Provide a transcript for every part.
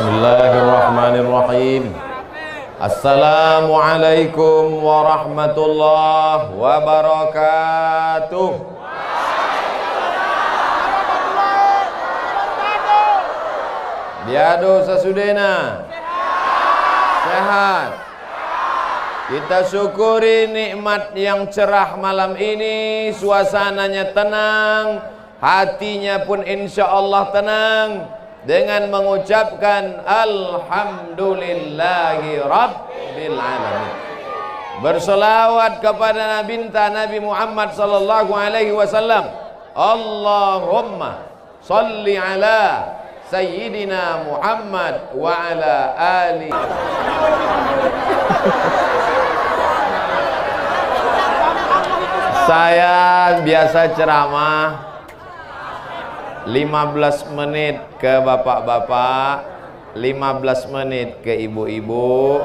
Bismillahirrahmanirrahim. Assalamualaikum warahmatullahi wabarakatuh. Biado sasudena. Sehat. Kita syukuri nikmat yang cerah malam ini. Suasananya tenang, hatinya pun insya Allah tenang, dengan mengucapkan Alhamdulillahi Rabbil Alamin. Berselawat kepada Nabi Muhammad sallallahu alaihi wasallam. Allahumma salli ala Sayyidina Muhammad wa ala ali. Saya biasa ceramah 15 menit ke bapak-bapak, 15 menit ke ibu-ibu,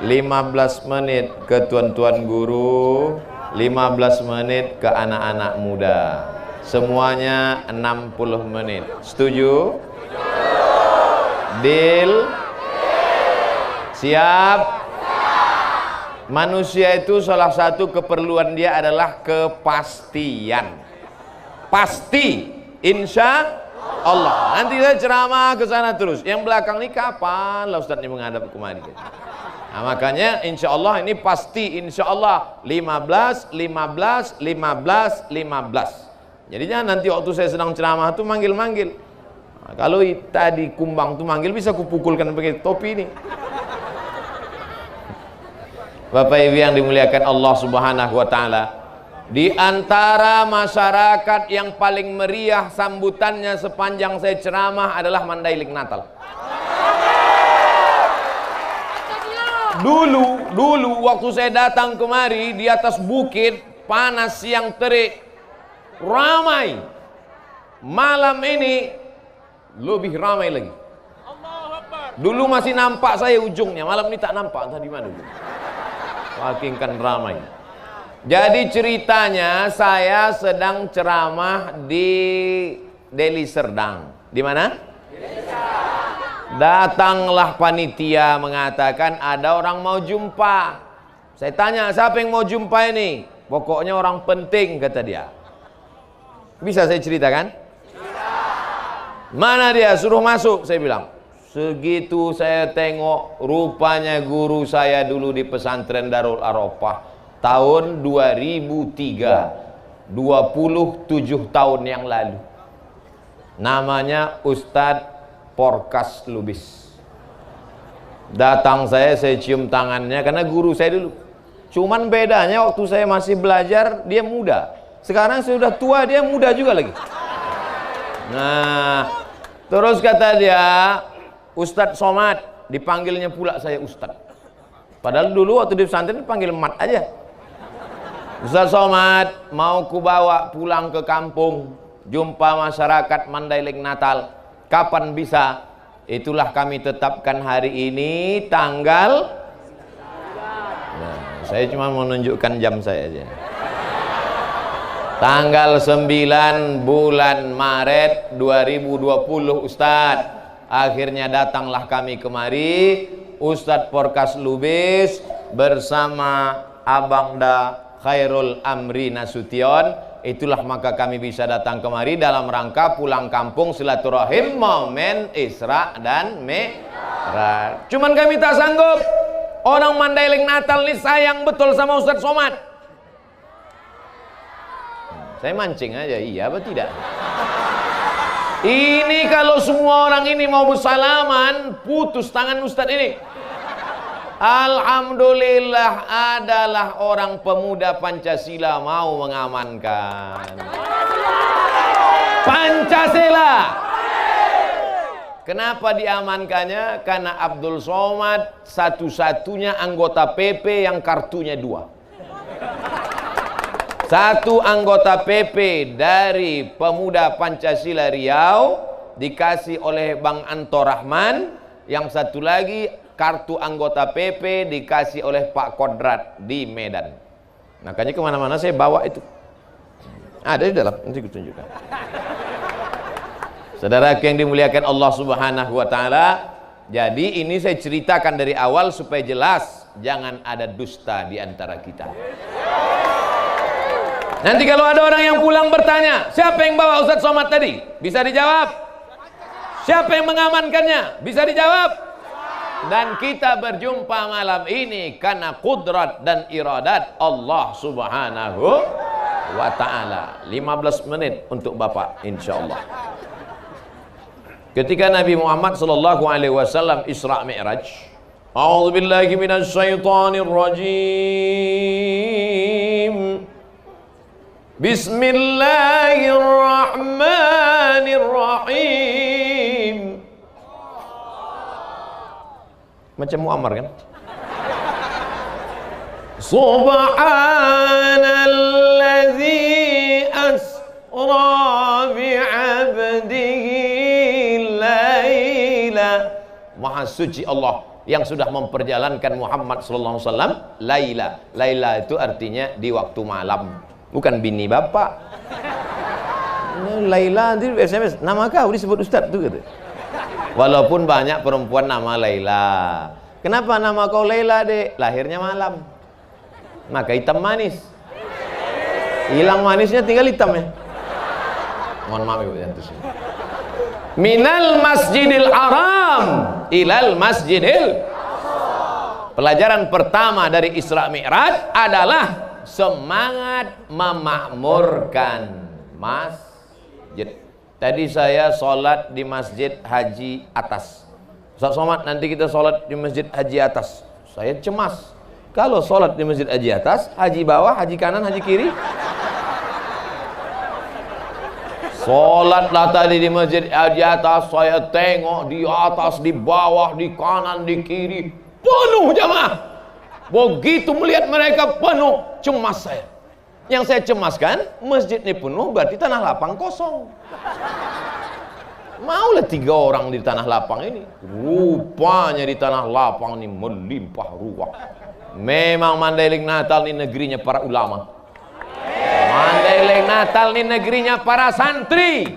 15 menit ke tuan-tuan guru, 15 menit ke anak-anak muda. Semuanya 60 menit. Setuju? Deal? Siap? Manusia itu salah satu keperluan dia adalah kepastian. Pasti. Insya Allah. Nanti saya ceramah ke sana terus. Yang belakang ini kapan lah Ustaz ini menghadap kemari? Nah, makanya insya Allah ini pasti insya Allah 15, 15, 15, 15. Jadinya nanti waktu saya sedang ceramah itu manggil-manggil. Nah, kalau tadi kumbang tuh manggil bisa kupukulkan pakai topi ini. Bapak Ibu yang dimuliakan Allah Subhanahu wa taala, di antara masyarakat yang paling meriah sambutannya sepanjang saya ceramah adalah Mandailing Natal. Dulu waktu saya datang kemari di atas bukit, panas siang terik, ramai. Malam ini lebih ramai lagi. Dulu masih nampak saya ujungnya, malam ini tak nampak entah di mana. Makin kan ramai. Jadi ceritanya saya sedang ceramah di Deli Serdang. Di mana? Datanglah panitia mengatakan ada orang mau jumpa. Saya tanya, siapa yang mau jumpa ini? Pokoknya orang penting, kata dia. Bisa saya ceritakan? Mana dia? Suruh masuk, saya bilang. Segitu saya tengok, rupanya guru saya dulu di pesantren Darul Arafah tahun 2003, 27 tahun yang lalu. Namanya Ustadz Porkas Lubis. Datang saya cium tangannya karena guru saya dulu. Cuman bedanya waktu saya masih belajar dia muda. Sekarang saya sudah tua, dia muda juga lagi. Nah, terus kata dia, Ustadz Somad, dipanggilnya pula saya Ustadz. Padahal dulu waktu di pesantren panggil Mat aja. Ustaz Somad, mau kubawa pulang ke kampung, jumpa masyarakat Mandailing Natal. Kapan bisa? Itulah kami tetapkan hari ini tanggal. Nah, saya cuma mau menunjukkan jam saya aja. Tanggal 9 bulan Maret 2020 Ustaz. Akhirnya datanglah kami kemari, Ustadz Porkas Lubis bersama Abang Da Khairul Amri Nasution. Itulah maka kami bisa datang kemari dalam rangka pulang kampung silaturahim momen Isra dan Mi'raj. Cuman kami tak sanggup. Orang Mandailing Natal ini sayang betul sama Ustadz Somad. Saya mancing aja, iya apa tidak? Ini kalau semua orang ini mau bersalaman, putus tangan Ustadz ini. Alhamdulillah adalah orang pemuda Pancasila mau mengamankan Pancasila. Kenapa diamankannya? Karena Abdul Somad satu-satunya anggota PP yang kartunya 2. Satu anggota PP dari Pemuda Pancasila Riau dikasih oleh Bang Anto Rahman, yang satu lagi kartu anggota PP dikasih oleh Pak Kodrat di Medan. Makanya kemana-mana saya bawa itu. Ada di dalam, nanti aku tunjukkan. Saudara yang dimuliakan Allah Subhanahu wa taala, Jadi ini saya ceritakan dari awal supaya jelas, jangan ada dusta di antara kita. Nanti kalau ada orang yang pulang bertanya, siapa yang bawa Ustadz Somad tadi? Bisa dijawab. Siapa yang mengamankannya? Bisa dijawab. Dan kita berjumpa malam ini karena kudrat dan iradat Allah Subhanahu wa ta'ala. 15 menit untuk Bapak insyaallah. Ketika Nabi Muhammad sallallahu alaihi wasallam Isra Mi'raj, a'udzubillahi minasyaitonir rajim. Bismillahirrahmanirrahim. Macam Muammar kan? Subhanalladzi asra bi'abdihi laila. Maha suci Allah yang sudah memperjalankan Muhammad sallallahu alaihi wasallam laila. Laila itu artinya di waktu malam, bukan bini bapak. Laila itu SMS, nama kau disebut Ustaz tuh gitu. Walaupun banyak perempuan nama Laila. Kenapa nama kau Laila, Dek? Lahirnya malam, maka hitam manis. Hilang manisnya, tinggal hitamnya. Mohon maaf Ibu, minal masjidil haram ilal masjidil. Pelajaran pertama dari Isra Mi'raj adalah semangat memakmurkan masjid. Tadi saya sholat di Masjid Haji Atas. Ustaz Somad, nanti kita sholat di Masjid Haji Atas. Saya cemas. Kalau sholat di Masjid Haji Atas, haji bawah, haji kanan, haji kiri. Sholatlah tadi di Masjid Haji Atas, saya tengok di atas, di bawah, di kanan, di kiri, penuh jamaah. Begitu melihat mereka penuh, cemas saya. Yang saya cemaskan, masjid ini penuh berarti tanah lapang kosong. Maulah 3 orang di tanah lapang ini. Rupanya di tanah lapang ini melimpah ruah. Memang Mandailing Natal ini negerinya para ulama. Mandailing Natal ini negerinya para santri.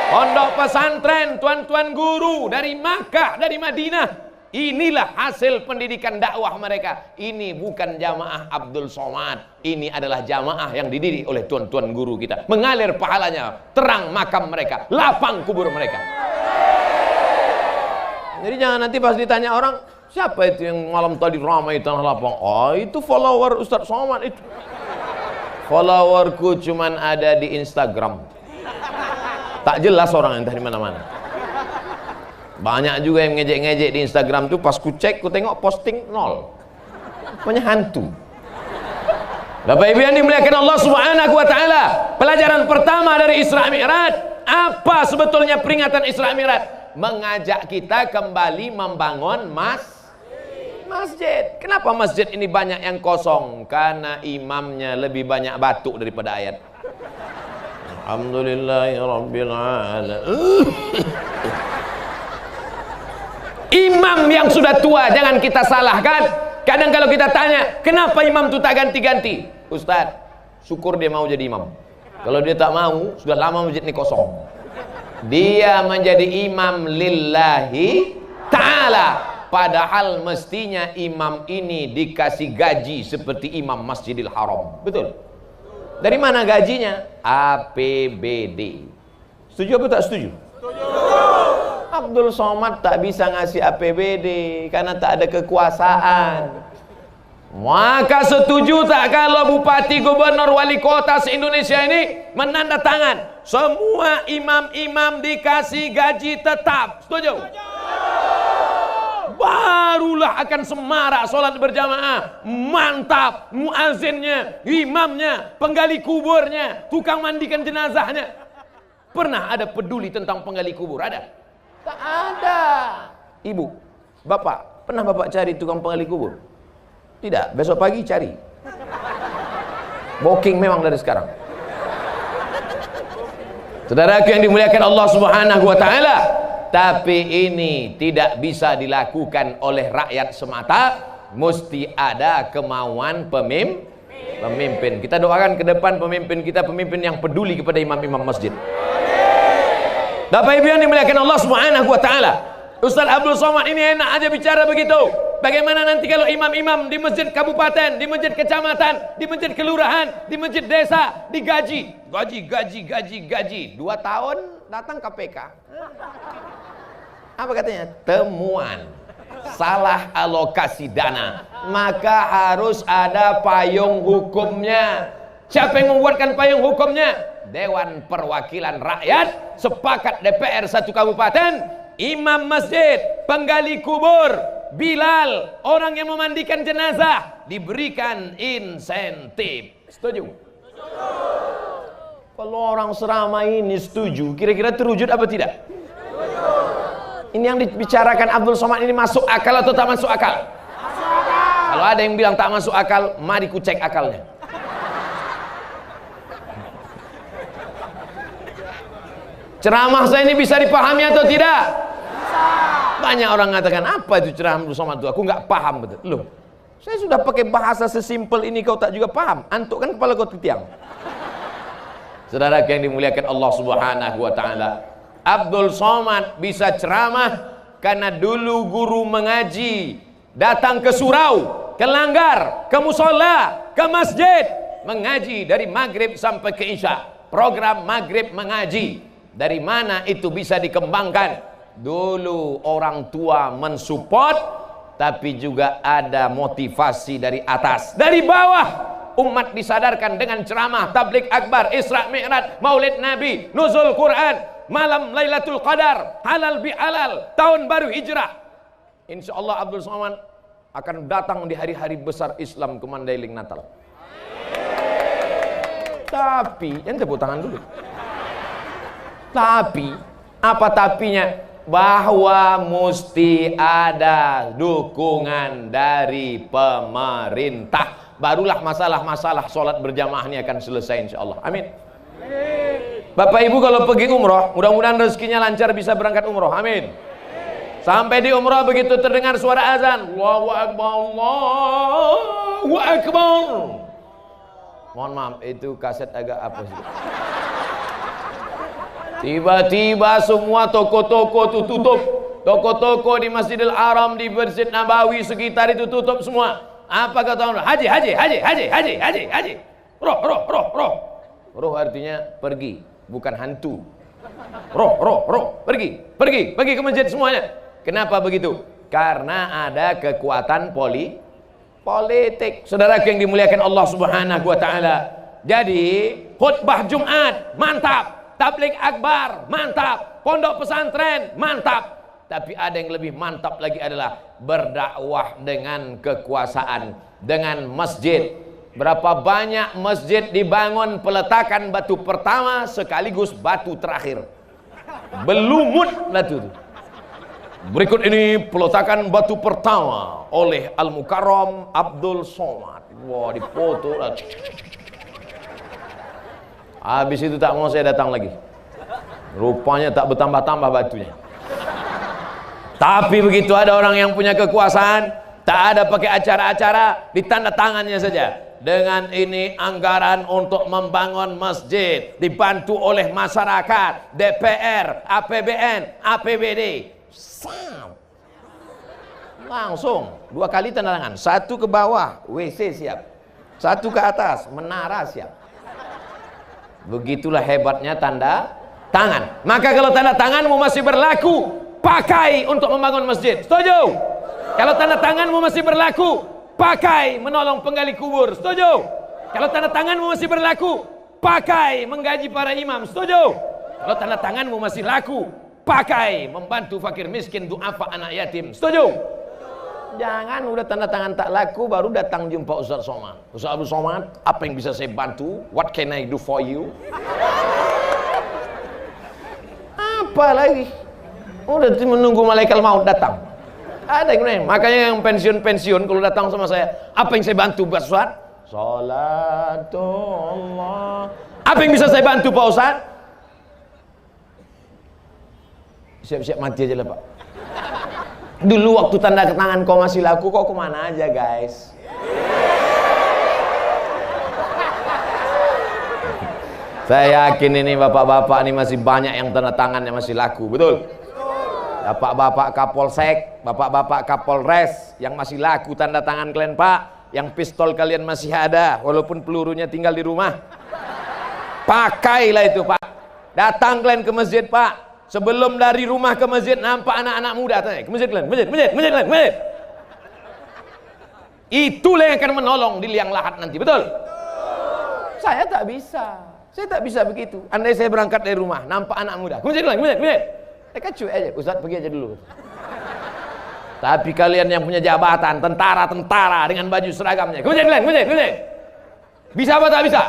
Pondok pesantren, tuan-tuan guru dari Makkah, dari Madinah. Inilah hasil pendidikan dakwah mereka. Ini bukan jamaah Abdul Somad. Ini adalah jamaah yang dididik oleh tuan-tuan guru kita. Mengalir pahalanya, terang makam mereka, lapang kubur mereka. Jadi jangan nanti pas ditanya orang, siapa itu yang malam tadi ramai tanah lapang? Oh, itu follower Ustadz Somad itu. Followerku cuman ada di Instagram. Tak jelas orang entah di mana-mana. Banyak juga yang ngejek-ngejek di Instagram tuh, pas ku cek, ku tengok posting 0. Pokoknya hantu. Bapak Ibu yang dimuliakan Allah Subhanahu wa taala, pelajaran pertama dari Isra Mi'raj, apa sebetulnya peringatan Isra Mi'raj? Mengajak kita kembali membangun masjid. Kenapa masjid ini banyak yang kosong? Karena imamnya lebih banyak batuk daripada ayat. Alhamdulillahirabbil alamin. Imam yang sudah tua jangan kita salahkan. Kadang kalau kita tanya, kenapa imam itu tak ganti-ganti? Ustadz, syukur dia mau jadi imam. Kalau dia tak mau, sudah lama masjid ini kosong. Dia menjadi imam lillahi ta'ala. Padahal mestinya imam ini dikasih gaji seperti imam Masjidil Haram. Betul? Dari mana gajinya? APBD. Setuju apa tak setuju? Abdul Somad tak bisa ngasih APBD karena tak ada kekuasaan. Maka setuju tak kalau bupati, gubernur, wali kota se-Indonesia ini menandatangan semua imam-imam dikasih gaji tetap? Setuju? Barulah akan semarak sholat berjamaah. Mantap, muazzinnya, imamnya, penggali kuburnya, tukang mandikan jenazahnya. Pernah ada peduli tentang penggali kubur? Ada? Tak ada. Ibu, bapak, pernah bapak cari tukang penggali kubur? Tidak, besok pagi cari. Booking memang dari sekarang. Saudaraku yang dimuliakan Allah Subhanahu wa taala, tapi ini tidak bisa dilakukan oleh rakyat semata, mesti ada kemauan pemimpin. Kita doakan ke depan pemimpin kita, pemimpin yang peduli kepada imam-imam masjid. Bapak Ibu yang dimuliakan Allah Subhanahu wa taala, Ustaz Abdul Somad ini enak aja bicara begitu. Bagaimana nanti kalau imam-imam di masjid kabupaten, di masjid kecamatan, di masjid kelurahan, di masjid desa digaji, gaji 2 tahun datang KPK. Apa katanya? Temuan salah alokasi dana, maka harus ada payung hukumnya. Siapa yang membuatkan payung hukumnya? Dewan Perwakilan Rakyat, sepakat DPR satu kabupaten, imam masjid, penggali kubur, Bilal, orang yang memandikan jenazah, diberikan insentif. Setuju? Kalau orang seramai ini setuju, kira-kira terwujud apa tidak? Ini yang dibicarakan Abdul Somad ini masuk akal atau tak masuk akal? Kalau ada yang bilang tak masuk akal, mari ku cek akalnya. Ceramah saya ini bisa dipahami atau tidak? Banyak orang mengatakan, apa itu ceramah Abdul Somad itu? Aku nggak paham betul. Loh, saya sudah pakai bahasa sesimpel ini kau tak juga paham. Antuk kan kepala kau ketiang. Saudara yang dimuliakan Allah Subhanahu wa taala, Abdul Somad bisa ceramah karena dulu guru mengaji datang ke surau, ke langgar, ke musola, ke masjid, mengaji dari maghrib sampai ke isya. Program maghrib mengaji. Dari mana itu bisa dikembangkan? Dulu orang tua mensupport, tapi juga ada motivasi dari atas. Dari bawah umat disadarkan dengan ceramah, tabligh akbar, Isra Mi'raj, Maulid Nabi, nuzul Quran, malam Lailatul Qadar, halal bihalal, tahun baru hijrah. Insyaallah Abdul Somad akan datang di hari-hari besar Islam ke Mandailing Natal. Tapi, yang tepuk tangan dulu. Tapi, apa tapinya? Bahwa mesti ada dukungan dari pemerintah. Barulah masalah-masalah sholat berjamaah ini akan selesai insyaallah. Amin. Bapak Ibu kalau pergi umroh, mudah-mudahan rezekinya lancar bisa berangkat umroh. Amin. Sampai di umroh begitu terdengar suara azan, Allahu Akbar, Allahu Akbar. Mohon maaf, itu kaset agak apa sih? Tiba-tiba semua toko-toko itu tutup. Toko-toko di Masjidil Haram, di Masjid Nabawi sekitar itu tutup semua. Apa kata orang? Haji. Roh. Roh artinya pergi, bukan hantu. Roh. Pergi ke masjid semuanya. Kenapa begitu? Karena ada kekuatan politik. Saudara yang dimuliakan Allah Subhanahu wa taala. Jadi, khutbah Jumat mantap. Tabligh akbar, mantap. Pondok pesantren, mantap. Tapi ada yang lebih mantap lagi adalah berdakwah dengan kekuasaan, dengan masjid. Berapa banyak masjid dibangun peletakan batu pertama sekaligus batu terakhir. Belumut batu itu. Berikut ini peletakan batu pertama oleh Al-Mukarram Abdul Somad. Wah, dipoto lah. Habis itu tak mau saya datang lagi. Rupanya tak bertambah-tambah batunya. Tapi begitu ada orang yang punya kekuasaan, tak ada pakai acara-acara, ditanda tangannya saja. Dengan ini anggaran untuk membangun masjid dibantu oleh masyarakat, DPR, APBN, APBD. Langsung 2 kali tanda tangan. 1 ke bawah, WC siap. 1 ke atas, menara siap. Begitulah hebatnya tanda tangan. Maka kalau tanda tanganmu masih berlaku, pakai untuk membangun masjid. Setuju? Kalau tanda tanganmu masih berlaku, pakai menolong penggali kubur. Setuju? Kalau tanda tanganmu masih berlaku, pakai menggaji para imam. Setuju? Kalau tanda tanganmu masih laku, pakai membantu fakir miskin, duafa, anak yatim. Setuju? Jangan udah tanda tangan tak laku baru datang jumpa Ustaz Somad. Ustaz Abdul Somad, apa yang bisa saya bantu? What can I do for you? Apa lagi? Udah menunggu malaikat maut datang. Ada yang lain. Makanya yang pensiun kalau datang sama saya, apa yang saya bantu Pak Ustaz? Salatullah. Apa yang bisa saya bantu Pak Ustaz? Siap-siap mati aja lah Pak. Dulu waktu tanda tangan kau masih laku, kok kemana aja guys? Saya yakin ini bapak-bapak ini masih banyak yang tanda tangannya masih laku, betul? Bapak-bapak Kapolsek, bapak-bapak Kapolres yang masih laku tanda tangan kalian Pak, yang pistol kalian masih ada walaupun pelurunya tinggal di rumah, pakailah itu Pak. Datang kalian ke masjid Pak, sebelum dari rumah ke masjid nampak anak-anak muda, tanya ke masjid kalian, masjid. Itulah yang akan menolong di liang lahat nanti, betul? Saya tak bisa begitu. Andai saya berangkat dari rumah nampak anak muda, ke masjid kalian, cuy aja, Ustaz pergi aja dulu. Tapi kalian yang punya jabatan, tentara dengan baju seragamnya, ke masjid kalian. Bisa apa tak bisa?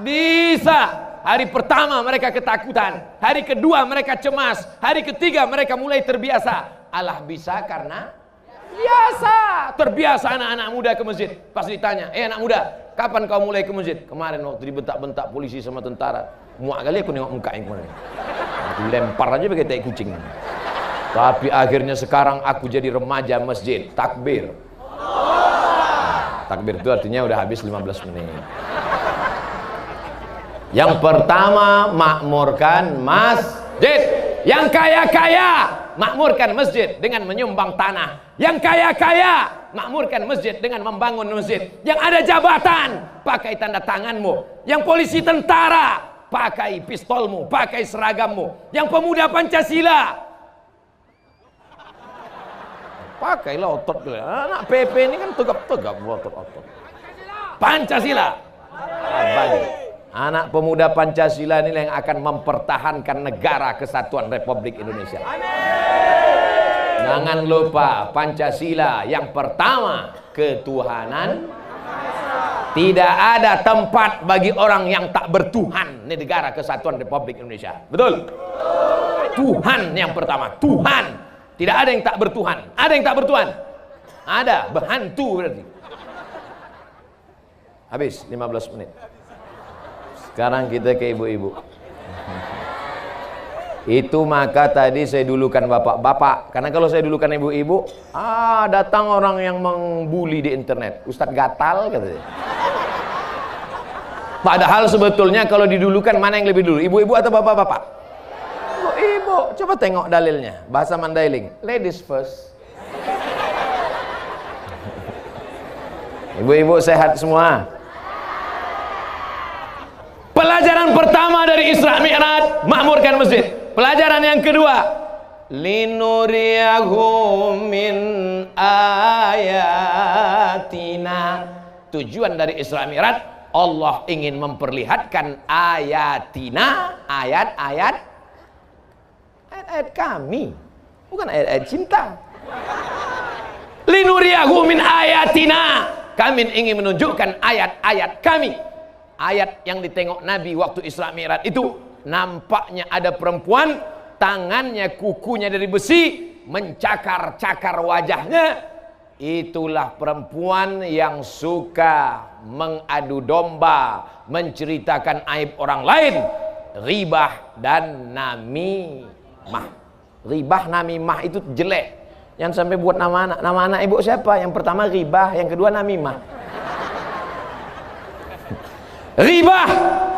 Bisa. Hari pertama mereka ketakutan, hari kedua mereka cemas, hari ketiga mereka mulai terbiasa. Allah bisa karena biasa. Terbiasa anak-anak muda ke masjid. Pas ditanya, anak muda, kapan kau mulai ke masjid? Kemarin waktu dibentak-bentak polisi sama tentara. Muak kali aku nengok muka yang kemarin. Aku lempar aja pakai tai kucing. Tapi akhirnya sekarang aku jadi remaja masjid. Takbir. Takbir itu artinya udah habis 15 menit. Yang pertama, makmurkan masjid. Yang kaya-kaya, makmurkan masjid dengan menyumbang tanah. Yang kaya-kaya, makmurkan masjid dengan membangun masjid. Yang ada jabatan, pakai tanda tanganmu. Yang polisi tentara, pakai pistolmu, pakai seragammu. Yang pemuda Pancasila, pakailah otot. Anak PP ini kan tegap-tegap otot-otot. Pancasila. Abadi. Anak pemuda Pancasila ini yang akan mempertahankan negara kesatuan Republik Indonesia. Jangan lupa Pancasila yang pertama, ketuhanan. Tidak ada tempat bagi orang yang tak bertuhan di negara kesatuan Republik Indonesia. Betul? Tuhan yang pertama, Tuhan. Tidak ada yang tak bertuhan. Ada yang tak bertuhan? Ada, berhantu berarti. Habis 15 menit. Sekarang kita ke ibu-ibu. Itu maka tadi saya dulukan bapak-bapak. Karena kalau saya dulukan ibu-ibu, datang orang yang membuli di internet. Ustadz gatal katanya. Padahal sebetulnya kalau didulukan mana yang lebih dulu? Ibu-ibu atau bapak-bapak? Ibu-ibu. Coba tengok dalilnya. Bahasa Mandailing. Ladies first. Ibu-ibu sehat semua? Pelajaran pertama dari Isra Mi'raj, makmurkan masjid. Pelajaran yang kedua, linuriyahum min ayatina. Tujuan dari Isra Mi'raj, Allah ingin memperlihatkan ayatina, ayat-ayat kami, bukan ayat-ayat cinta. Linuriyahum min ayatina, kami ingin menunjukkan ayat-ayat kami. Ayat yang ditengok Nabi waktu Isra Mi'raj itu, nampaknya ada perempuan, tangannya kukunya dari besi, mencakar-cakar wajahnya. Itulah perempuan yang suka mengadu domba, menceritakan aib orang lain, ribah dan namimah. Ribah namimah itu jelek. Yang sampai buat nama anak ibu siapa? Yang pertama ribah, yang kedua namimah. Ribah,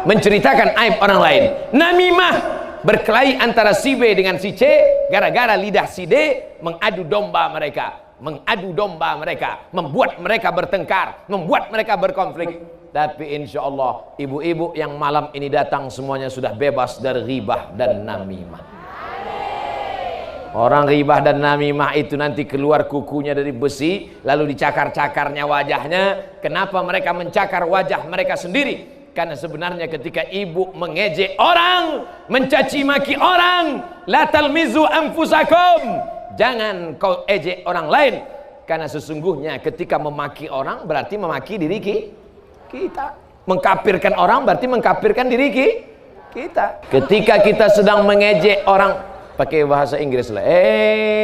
menceritakan aib orang lain. Namimah, berkelahi antara si B dengan si C, gara-gara lidah si D mengadu domba mereka. Membuat mereka bertengkar, membuat mereka berkonflik. Tapi insya Allah ibu-ibu yang malam ini datang semuanya sudah bebas dari ribah dan namimah. Orang ribah dan namimah itu nanti keluar kukunya dari besi, lalu dicakar-cakarnya wajahnya. Kenapa mereka mencakar wajah mereka sendiri? Karena sebenarnya ketika ibu mengejek orang, mencaci maki orang, la talmizu anfusakum, jangan kau ejek orang lain. Karena sesungguhnya ketika memaki orang berarti memaki diri kita. Mengkafirkan orang berarti mengkafirkan diri kita. Ketika kita sedang mengejek orang, pakai bahasa Inggris lah,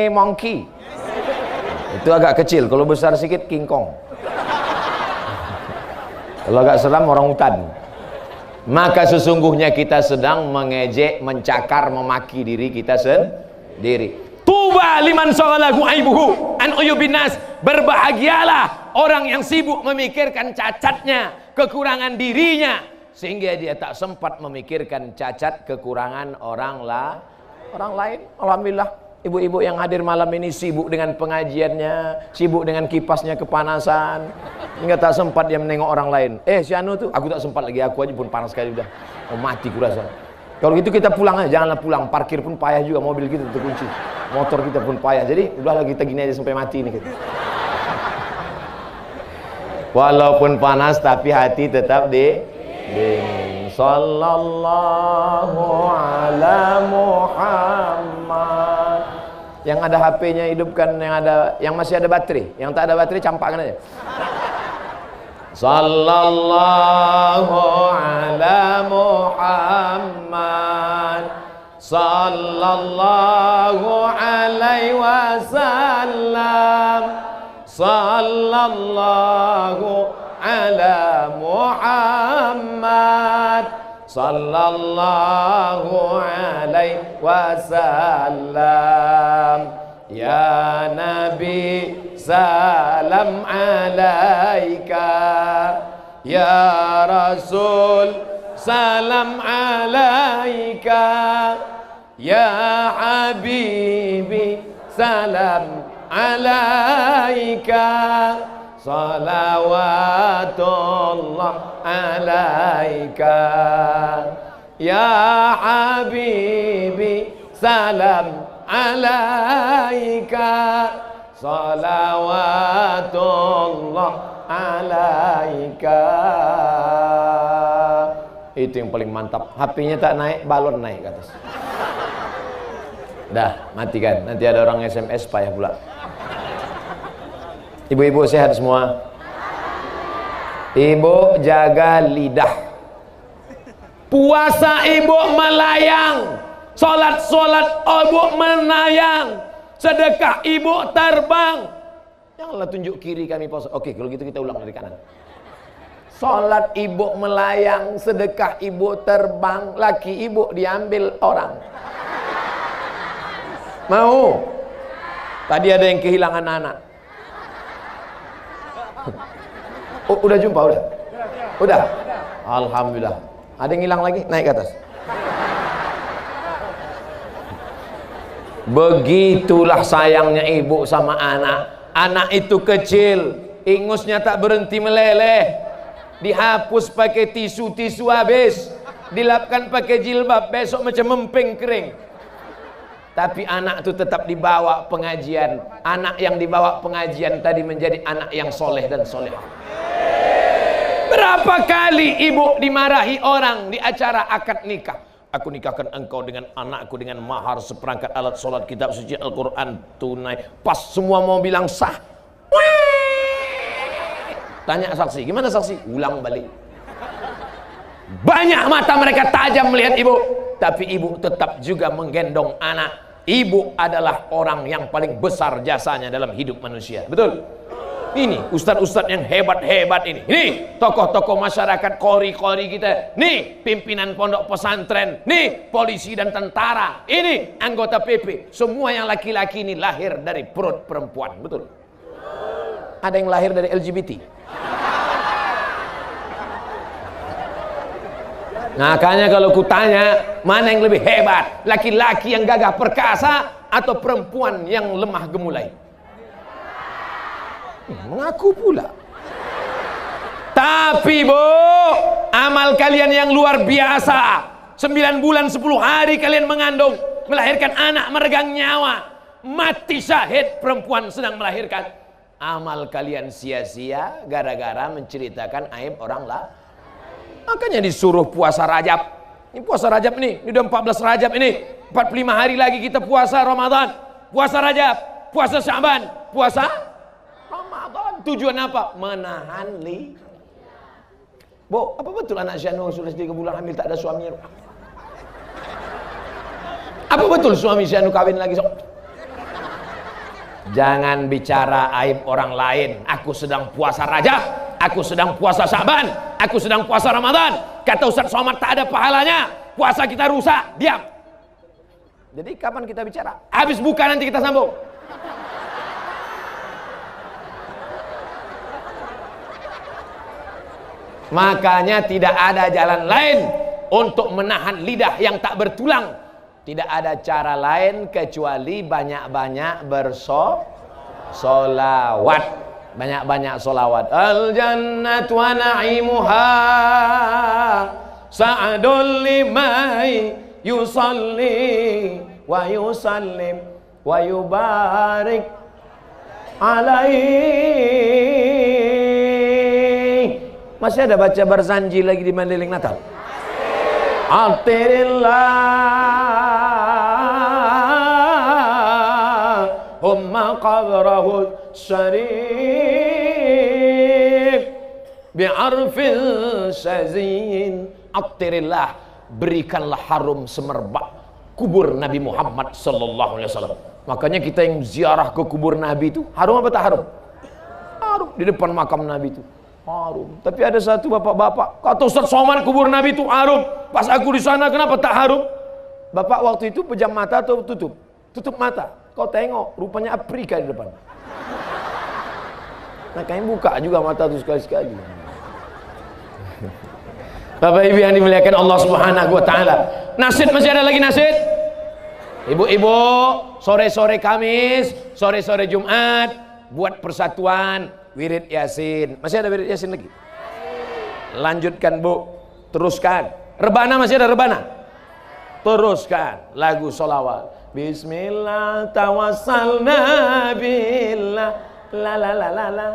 monkey. Itu agak kecil, kalau besar sedikit King Kong. Kalau agak seram orang hutan. Maka sesungguhnya kita sedang mengejek, mencakar, memaki diri kita sendiri. Tuba liman shaghalahu aibuhu an uyubin nas. Berbahagialah orang yang sibuk memikirkan cacatnya, kekurangan dirinya, sehingga dia tak sempat memikirkan cacat kekurangan orang lain. Alhamdulillah Ibu-ibu yang hadir malam ini sibuk dengan pengajiannya, sibuk dengan kipasnya kepanasan, hingga tak sempat dia menengok orang lain. Si Anu tuh, aku tak sempat lagi, aku aja pun panas sekali udah. Oh, mati kurasa. Kalau gitu kita pulang aja, janganlah pulang. Parkir pun payah juga, mobil kita terkunci, motor kita pun payah. Jadi udahlah kita gini aja sampai mati ini kita. Walaupun panas tapi hati tetap dingin. Sallallahu ala Muhammad. Yang ada HP-nya hidupkan, yang masih ada baterai. Yang tak ada baterai campakkan aja. Sallallahu ala Muhammad. Sallallahu alaihi wasallam. Sallallahu ala Muhammad. Sallallahu alaihi wasallam. Ya Nabi salam alaika. Ya Rasul salam alaika. Ya Habibi salam alaika. Salawatullah alaika. Ya Habibi salam alaika. Salawatullah alaika. Itu yang paling mantap. HP-nya tak naik, balon naik ke atas. Dah, matikan. Nanti ada orang SMS payah pula. Ibu-ibu sehat semua? Ibu jaga lidah. Puasa ibu melayang. Solat ibu menayang. Sedekah ibu terbang. Janganlah tunjuk kiri kami puasa. Oke, kalau gitu kita ulang dari kanan. Solat ibu melayang, sedekah ibu terbang, laki ibu diambil orang. Mau? Tadi ada yang kehilangan anak. Oh, udah jumpa udah? Udah? Alhamdulillah. Ada yang hilang lagi? Naik ke atas. Begitulah sayangnya ibu sama anak. Anak itu kecil, ingusnya tak berhenti meleleh. Dihapus pakai tisu habis, dilapkan pakai jilbab, besok macam memping kering. Tapi anak itu tetap dibawa pengajian. Anak yang dibawa pengajian tadi menjadi anak yang soleh dan solehah. Berapa kali ibu dimarahi orang di acara akad nikah. Aku nikahkan engkau dengan anakku dengan mahar seperangkat alat sholat, kitab suci, Al-Quran tunai. Pas semua mau bilang sah, tanya saksi, gimana saksi? Ulang balik. Banyak mata mereka tajam melihat ibu, tapi ibu tetap juga menggendong anak. Ibu adalah orang yang paling besar jasanya dalam hidup manusia. Betul? Ini ustadz-ustadz yang hebat-hebat ini. Ini tokoh-tokoh masyarakat, kori-kori kita. Nih pimpinan pondok pesantren. Nih polisi dan tentara. Ini anggota PP. Semua yang laki-laki ini lahir dari perut perempuan. Betul? Ada yang lahir dari LGBT. Makanya kalau kutanya, mana yang lebih hebat? Laki-laki yang gagah perkasa atau perempuan yang lemah gemulai? Mengaku pula. Tapi bu, amal kalian yang luar biasa. 9 bulan 10 hari kalian mengandung, melahirkan anak, meregang nyawa, mati syahid perempuan sedang melahirkan. Amal kalian sia-sia gara-gara menceritakan aib orang lah. Makanya disuruh puasa Rajab. Ini puasa Rajab ini udah 14 Rajab ini. 45 hari lagi kita puasa Ramadan. Puasa Rajab, puasa Syaban, puasa Ramadan. Tujuan apa? Menahan Bu, apa betul anak Syanu sudah 3 bulan hamil tak ada suaminya? Apa betul suami Syanu kawin lagi? Jangan bicara aib orang lain. Aku sedang puasa Rajab, aku sedang puasa Syaban, aku sedang puasa Ramadan. Kata Ustaz Somad tak ada pahalanya, puasa kita rusak. Diam. Jadi kapan kita bicara? Habis buka nanti kita sambung. Makanya tidak ada jalan lain untuk menahan lidah yang tak bertulang. Tidak ada cara lain kecuali banyak-banyak bersolawat. Banyak-banyak solawat. Al jannatu wa na'imuha sa'adul limai yusalli wa yusallim wa yubarik alaihi. Masih ada baca Barzanji lagi di Mandailing Natal? Allahumma qabrahu syarif bi'arfin syazin. Attirillah, berikanlah harum semerbak kubur Nabi Muhammad sallallahu alaihi wasallam. Makanya kita yang ziarah ke kubur Nabi itu harum apa tak harum? Harum. Di depan makam Nabi itu harum. Tapi ada satu bapak-bapak kata Ustaz Somad, kubur Nabi itu harum. Pas aku di sana kenapa tak harum? Bapak waktu itu pejam mata atau tutup? Tutup mata. Kau tengok rupanya Afrika di depan. Nah kayaknya buka juga mata tuh sekali-sekali. Bapak Ibu yang dimuliakan Allah Subhanahu wa taala. Nasid masih ada lagi nasid? Ibu-ibu, sore-sore Kamis, sore-sore Jumat buat persatuan wirid Yasin. Masih ada wirid Yasin lagi? Lanjutkan Bu, teruskan. Rebana masih ada rebana? Teruskan lagu sholawat. Bismillah tawassalna billah la la la la la.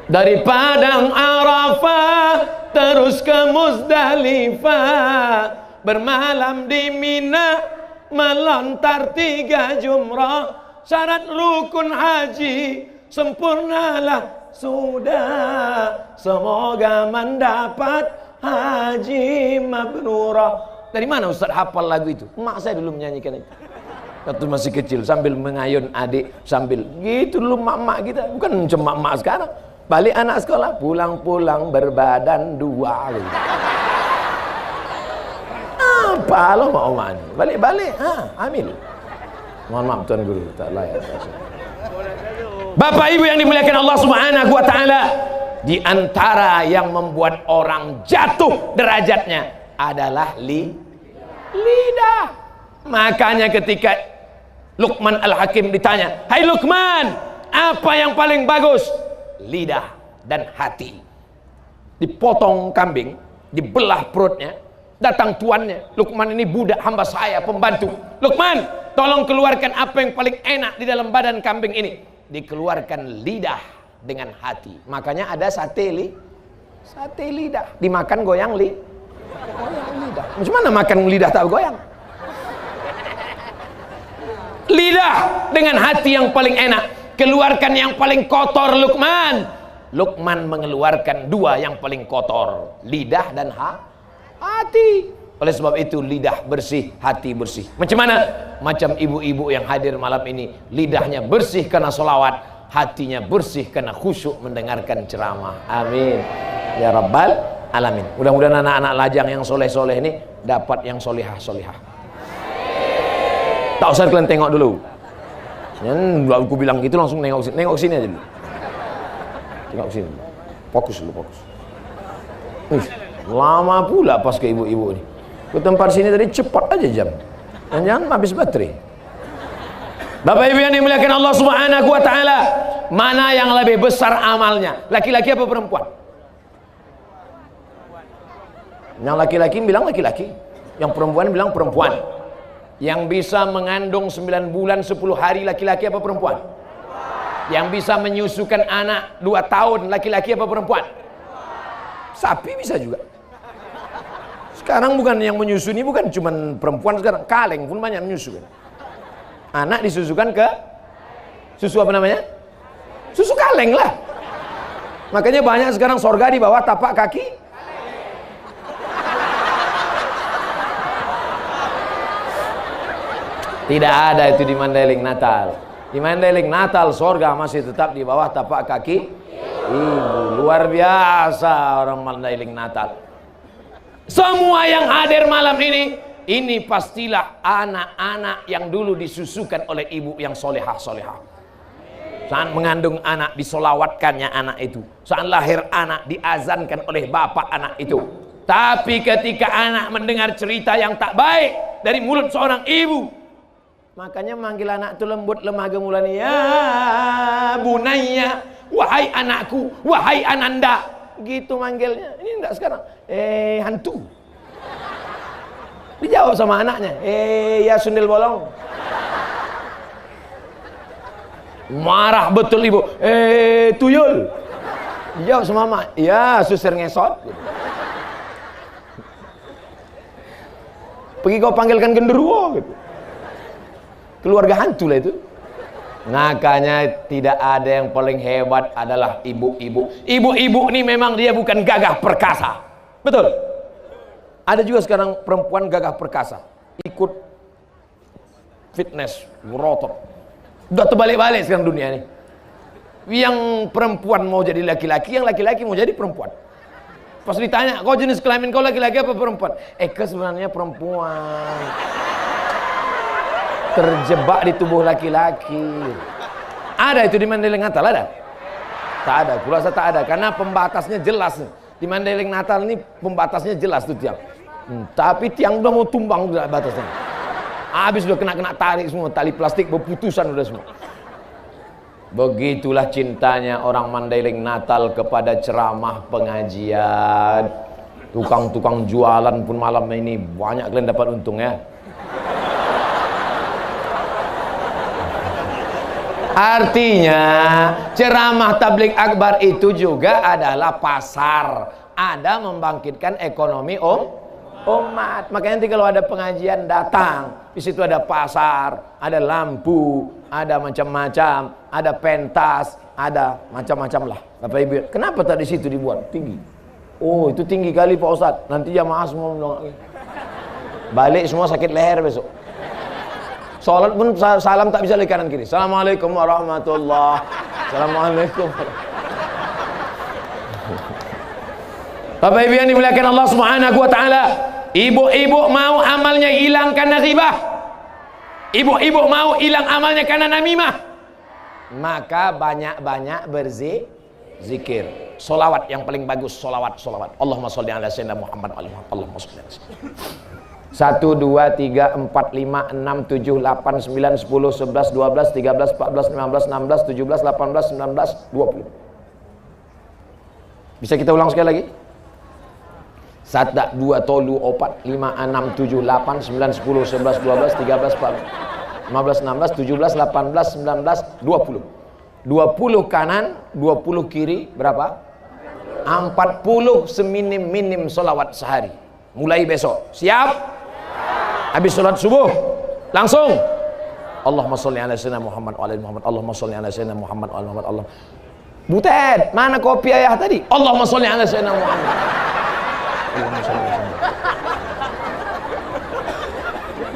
Dari Padang Arafah terus ke Muzdalifah, bermalam di Mina, melontar 3 jumrah. Syarat rukun haji sempurnalah sudah, semoga mendapat haji mabrurah. Dari mana Ustaz hafal lagu itu? Mak saya dulu menyanyikan itu waktu masih kecil, sambil mengayun adik, sambil gitu dulu mak-mak kita. Bukan cuma mak sekarang. Balik anak sekolah, pulang-pulang berbadan 2 gitu. Apa lo mau mani? Balik-balik, ambil. Mohon maaf Tuan Guru, tak layak. Bapak Ibu yang dimuliakan Allah Subhanahu wa taala, di antara yang membuat orang jatuh derajatnya adalah lidah. Makanya ketika Luqman Al-Hakim ditanya, "Hai Luqman, apa yang paling bagus?" Lidah dan hati. Dipotong kambing, dibelah perutnya, datang tuannya, Luqman ini budak hamba saya, pembantu. Luqman, tolong keluarkan apa yang paling enak di dalam badan kambing ini. Dikeluarkan lidah dengan hati. Makanya ada sate lidah, dimakan goyang lidah. Macam mana makan lidah tak goyang? Lidah dengan hati yang paling enak. Keluarkan yang paling kotor Luqman. Luqman mengeluarkan 2 yang paling kotor, lidah dan hati. Oleh sebab itu lidah bersih, hati bersih. Macam mana? Macam ibu-ibu yang hadir malam ini, lidahnya bersih karena solawat, hatinya bersih karena khusyuk mendengarkan ceramah. Amin ya rabbal alamin. Mudah-mudahan anak-anak lajang yang soleh-soleh ini dapat yang solihah-solihah. Tak usah kalian tengok dulu. Aku bilang gitu langsung nengok sini aja dulu. Tengok sini. Fokus dulu, fokus. Lama pula pas ke ibu-ibu ini. Ke tempat sini tadi cepat aja jam. Jangan habis baterai. Bapak Ibu yang dimuliakan Allah Subhanahu wa taala, mana yang lebih besar amalnya? Laki-laki apa perempuan? Yang laki-laki bilang laki-laki, yang perempuan bilang perempuan. Yang bisa mengandung 9 bulan 10 hari laki-laki apa perempuan? Yang bisa menyusukan anak 2 tahun laki-laki apa perempuan? Sapi bisa juga. Sekarang bukan yang menyusui, bukan cuma perempuan sekarang, kaleng pun banyak menyusukan. Anak disusukan ke susu apa namanya? Susu kaleng lah. Makanya banyak sekarang sorga di bawah tapak kaki. Tidak ada itu di Mandailing Natal. Di Mandailing Natal sorga masih tetap di bawah tapak kaki ibu. Luar biasa orang Mandailing Natal. Semua yang hadir malam ini pastilah anak-anak yang dulu disusukan oleh ibu yang solehah-solehah. Saat mengandung anak disolawatkannya anak itu. Saat lahir anak diazankan oleh bapak anak itu. Tapi ketika anak mendengar cerita yang tak baik dari mulut seorang ibu, makanya manggil anak itu lembut lemah gemulan, ya bunayya, wahai anakku, wahai ananda, gitu manggilnya. Ini enggak sekarang, hantu. Dijawab sama anaknya, ya sundel bolong. Marah betul ibu, tuyul. Dijawab sama mama, ya susir ngesot. Pergi kau panggilkan genderuwo gitu. Keluarga hantu lah itu. Makanya tidak ada yang paling hebat adalah ibu-ibu. Ibu-ibu ini memang dia bukan gagah perkasa. Betul. Ada juga sekarang perempuan gagah perkasa, ikut fitness, berotot. Udah terbalik-balik sekarang dunia ini. Yang perempuan mau jadi laki-laki, yang laki-laki mau jadi perempuan. Pas ditanya, kau jenis kelamin kau laki-laki apa perempuan? Sebenarnya perempuan. Terjebak di tubuh laki-laki. Ada itu di Mandailing Natal, ada? Tak ada, kurasa tak ada, karena pembatasnya jelas. Di Mandailing Natal ini pembatasnya jelas tuh tiang. Tapi tiang udah mau tumbang udah batasnya. Habis udah kena tarik semua, tali plastik berputusan udah semua. Begitulah cintanya orang Mandailing Natal kepada ceramah pengajian. Tukang-tukang jualan pun malam ini banyak kalian dapat untung ya. Artinya ceramah tabligh akbar itu juga adalah pasar. Ada membangkitkan ekonomi umat. Makanya nanti kalau ada pengajian datang, di situ ada pasar, ada lampu, ada macam-macam, ada pentas, ada macam-macam lah. Bapak Ibu, kenapa tak di situ dibuat tinggi? Oh, itu tinggi kali Pak Ustadz. Nanti jamaah semua balik semua sakit leher besok. Salat pun salam tak bisa dari kanan kiri. Assalamualaikum warahmatullahi. Assalamualaikum. Bapak Ibu yang dimuliakan Allah Subhanahu wa taala, ibu-ibu mau amalnya hilang karena ghibah. Ibu-ibu mau hilang amalnya karena namimah. Maka banyak-banyak berzikir. Solawat yang paling bagus, solawat. Allahumma sholli ala sayyidina Muhammad wa ala Allahumma sholli ala sayyidina 1, 2, 3, 4, 5, 6, 7, 8, 9, 10, 11, 12, 13, 14, 15, 16, 17, 18, 19, 20. Bisa kita ulang sekali lagi? 1, 2, 3, 4, 5, 6, 7, 8, 9, 10, 11, 12, 13, 14, 15, 16, 17, 18, 19, 20. 20 kanan, 20 kiri, berapa? 40 seminim-minim solawat sehari. Mulai besok. Siap? Habis sholat subuh langsung Allahumma sholli ala sayyidina Muhammad wa ala Muhammad. Allahumma sholli ala sayyidina Muhammad wa ala Muhammad. Allah. Butet, mana kopi ayah tadi? Allahumma sholli ala sayyidina Muhammad. Allahumma sholli ala sayyidina.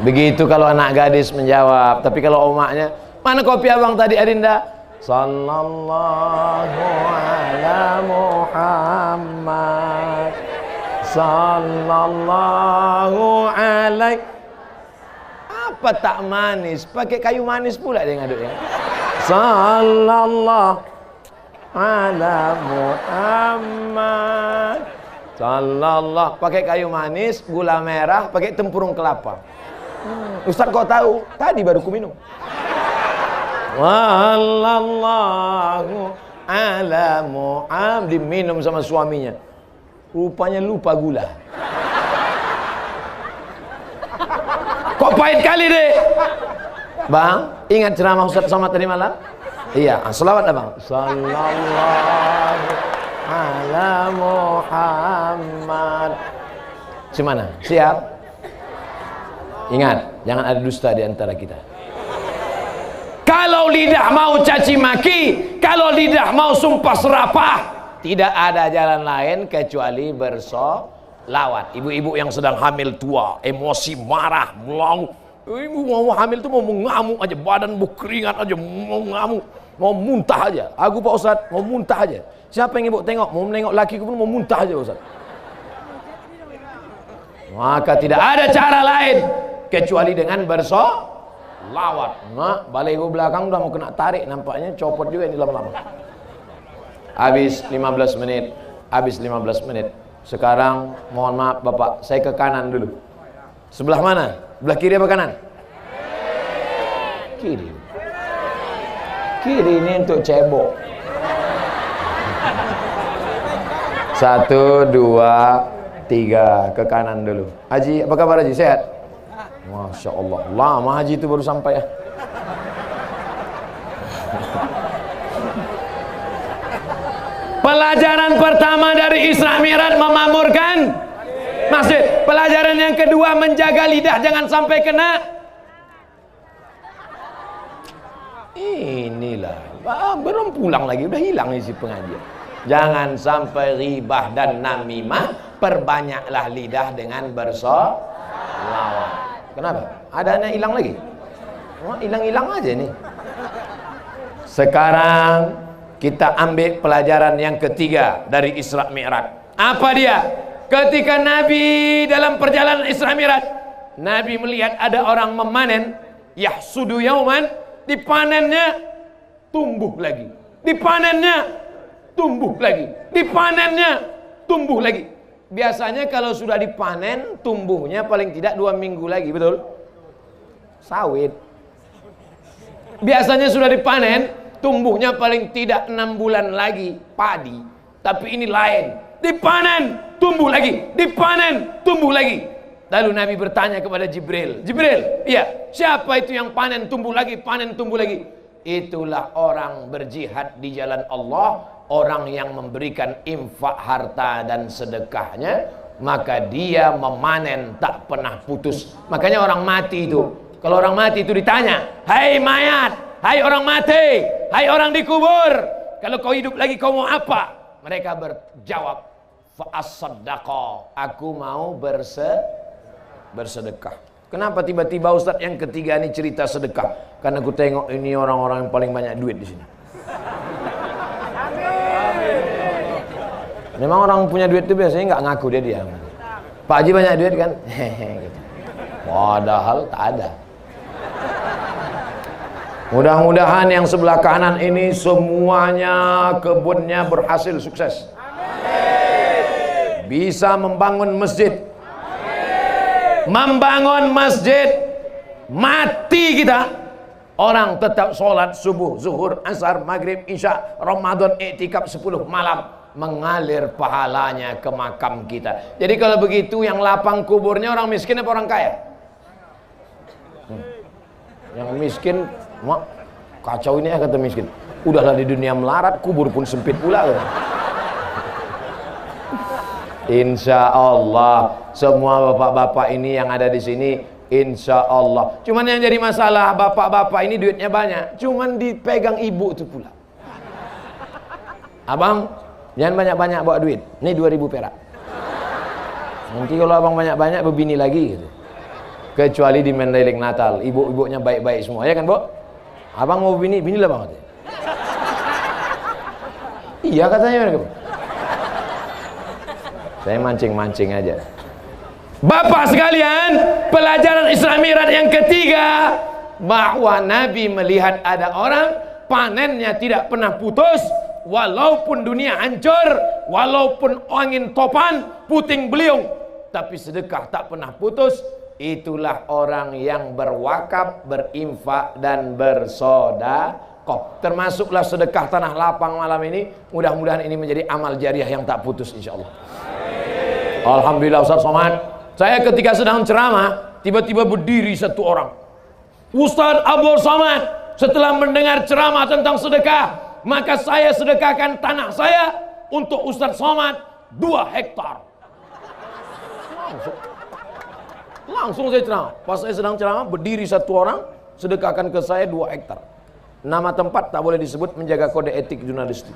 Begitu kalau anak gadis menjawab. Tapi kalau omaknya, mana kopi abang tadi Adinda? Sallallahu ala Muhammad. Sallallahu alaihi. Apa tak manis? Pakai kayu manis pula dia ngaduknya. Sallallahu ala Muhammad. Sallallahu. Pakai kayu manis, gula merah, pakai tempurung kelapa. Ustaz kau tahu? Tadi baru ku minum. Wallallahu ala Muhammad. Diminum sama suaminya. Rupanya lupa gula. Kok pahit kali deh? Bang, ingat ceramah Ustaz Somad tadi malam? Iya, selawat dah bang. Sallallahu ala Muhammad. Gimana? Siap? Ingat, jangan ada dusta di antara kita. Kalau lidah mau caci maki, kalau lidah mau sumpah serapah, tidak ada jalan lain kecuali bersolawat. Ibu-ibu yang sedang hamil tua, emosi, marah, melau. Ibu mau hamil tuh mau mengamuk aja, badan berkeringat aja, mau ngamuk, mau muntah aja. Aku Pak Ustadz mau muntah aja. Siapa yang ibu tengok? Mau menengok laki pun mau muntah aja Ustadz. Maka tidak ada cara lain kecuali dengan bersolawat. Nah, balik ibu belakang udah mau kena tarik, nampaknya copot juga ini lama-lama. Habis 15 menit, habis 15 menit. Sekarang mohon maaf Bapak, saya ke kanan dulu. Sebelah mana? Sebelah kiri apa kanan? Kiri. Kiri ini untuk cebok. 1, 2, 3 ke kanan dulu. Haji, apa kabar Haji? Sehat? Masya Allah, lama Haji itu baru sampai ya. Pelajaran pertama dari Isra Mi'raj memamurkan masjid. Pelajaran yang kedua menjaga lidah jangan sampai kena. Inilah, belum pulang lagi, udah hilang isi pengajian. Jangan sampai ribah dan namimah. Perbanyaklah lidah dengan bersolawat. Kenapa? Adanya hilang lagi? Hilang-hilang aja nih. Sekarang kita ambil pelajaran yang ketiga dari Isra Mi'raj. Apa dia? Ketika Nabi dalam perjalanan Isra Mi'raj, Nabi melihat ada orang memanen, yahsudu yauman, dipanennya tumbuh lagi, dipanennya tumbuh lagi, dipanennya tumbuh lagi. Biasanya kalau sudah dipanen, tumbuhnya paling tidak 2 minggu lagi, betul? Sawit. Biasanya sudah dipanen, tumbuhnya paling tidak 6 bulan lagi, padi. Tapi ini lain, dipanen, tumbuh lagi, dipanen, tumbuh lagi. Lalu Nabi bertanya kepada Jibril, Jibril, iya, siapa itu yang panen, tumbuh lagi, panen, tumbuh lagi? Itulah orang berjihad di jalan Allah, orang yang memberikan infak harta dan sedekahnya, maka dia memanen tak pernah putus. Makanya orang mati itu, kalau orang mati itu ditanya, hai mayat, hai orang mati, hai orang dikubur, kalau kau hidup lagi kau mau apa? Mereka berjawab, fa'as-saddaqa, aku mau bersedekah. Kenapa tiba-tiba Ustadz yang ketiga ini cerita sedekah? Karena aku tengok ini orang-orang yang paling banyak duit di sini. Memang orang punya duit itu biasanya nggak ngaku dia. Pak Haji banyak duit kan? Hehehe. Gitu. Padahal tak ada. Mudah-mudahan yang sebelah kanan ini semuanya kebunnya berhasil sukses. Amin. Bisa membangun masjid. Amin. Membangun masjid, mati kita. Orang tetap sholat subuh, zuhur, asar, maghrib, isya, Ramadan, iktikaf 10 malam. Mengalir pahalanya ke makam kita. Jadi kalau begitu yang lapang kuburnya orang miskin apa orang kaya? Yang miskin, kacau ini ya kata miskin. Udahlah di dunia melarat, kubur pun sempit pula. Insya Allah semua bapak-bapak ini yang ada di sini, insya Allah. Cuman yang jadi masalah bapak-bapak ini duitnya banyak, cuman dipegang ibu itu pula. Abang, jangan banyak-banyak bawa duit. Ini 2.000 perak. Nanti kalau abang banyak-banyak berbini lagi gitu. Kecuali di Mandailing Natal, ibu-ibunya baik-baik semua, ya kan, Bu? Abang mau bini, binilah bang. Iya katanya mereka. Saya mancing-mancing aja. Bapak sekalian, pelajaran Isra Mi'raj yang ketiga, bahwa Nabi melihat ada orang panennya tidak pernah putus. Walaupun dunia hancur, walaupun angin topan, puting beliung, tapi sedekah tak pernah putus. Itulah orang yang berwakaf, berinfak dan bersedekah. Termasuklah sedekah tanah lapang malam ini. Mudah-mudahan ini menjadi amal jariah yang tak putus insyaallah. Alhamdulillah Ustaz Somad. Saya ketika sedang ceramah, tiba-tiba berdiri satu orang. Ustaz Abdul Somad, setelah mendengar ceramah tentang sedekah, maka saya sedekahkan tanah saya untuk Ustaz Somad 2 hektar. Langsung saya ceramah. Pas saya sedang ceramah, berdiri satu orang, sedekahkan ke saya 2 hektar. Nama tempat tak boleh disebut, menjaga kode etik jurnalistik.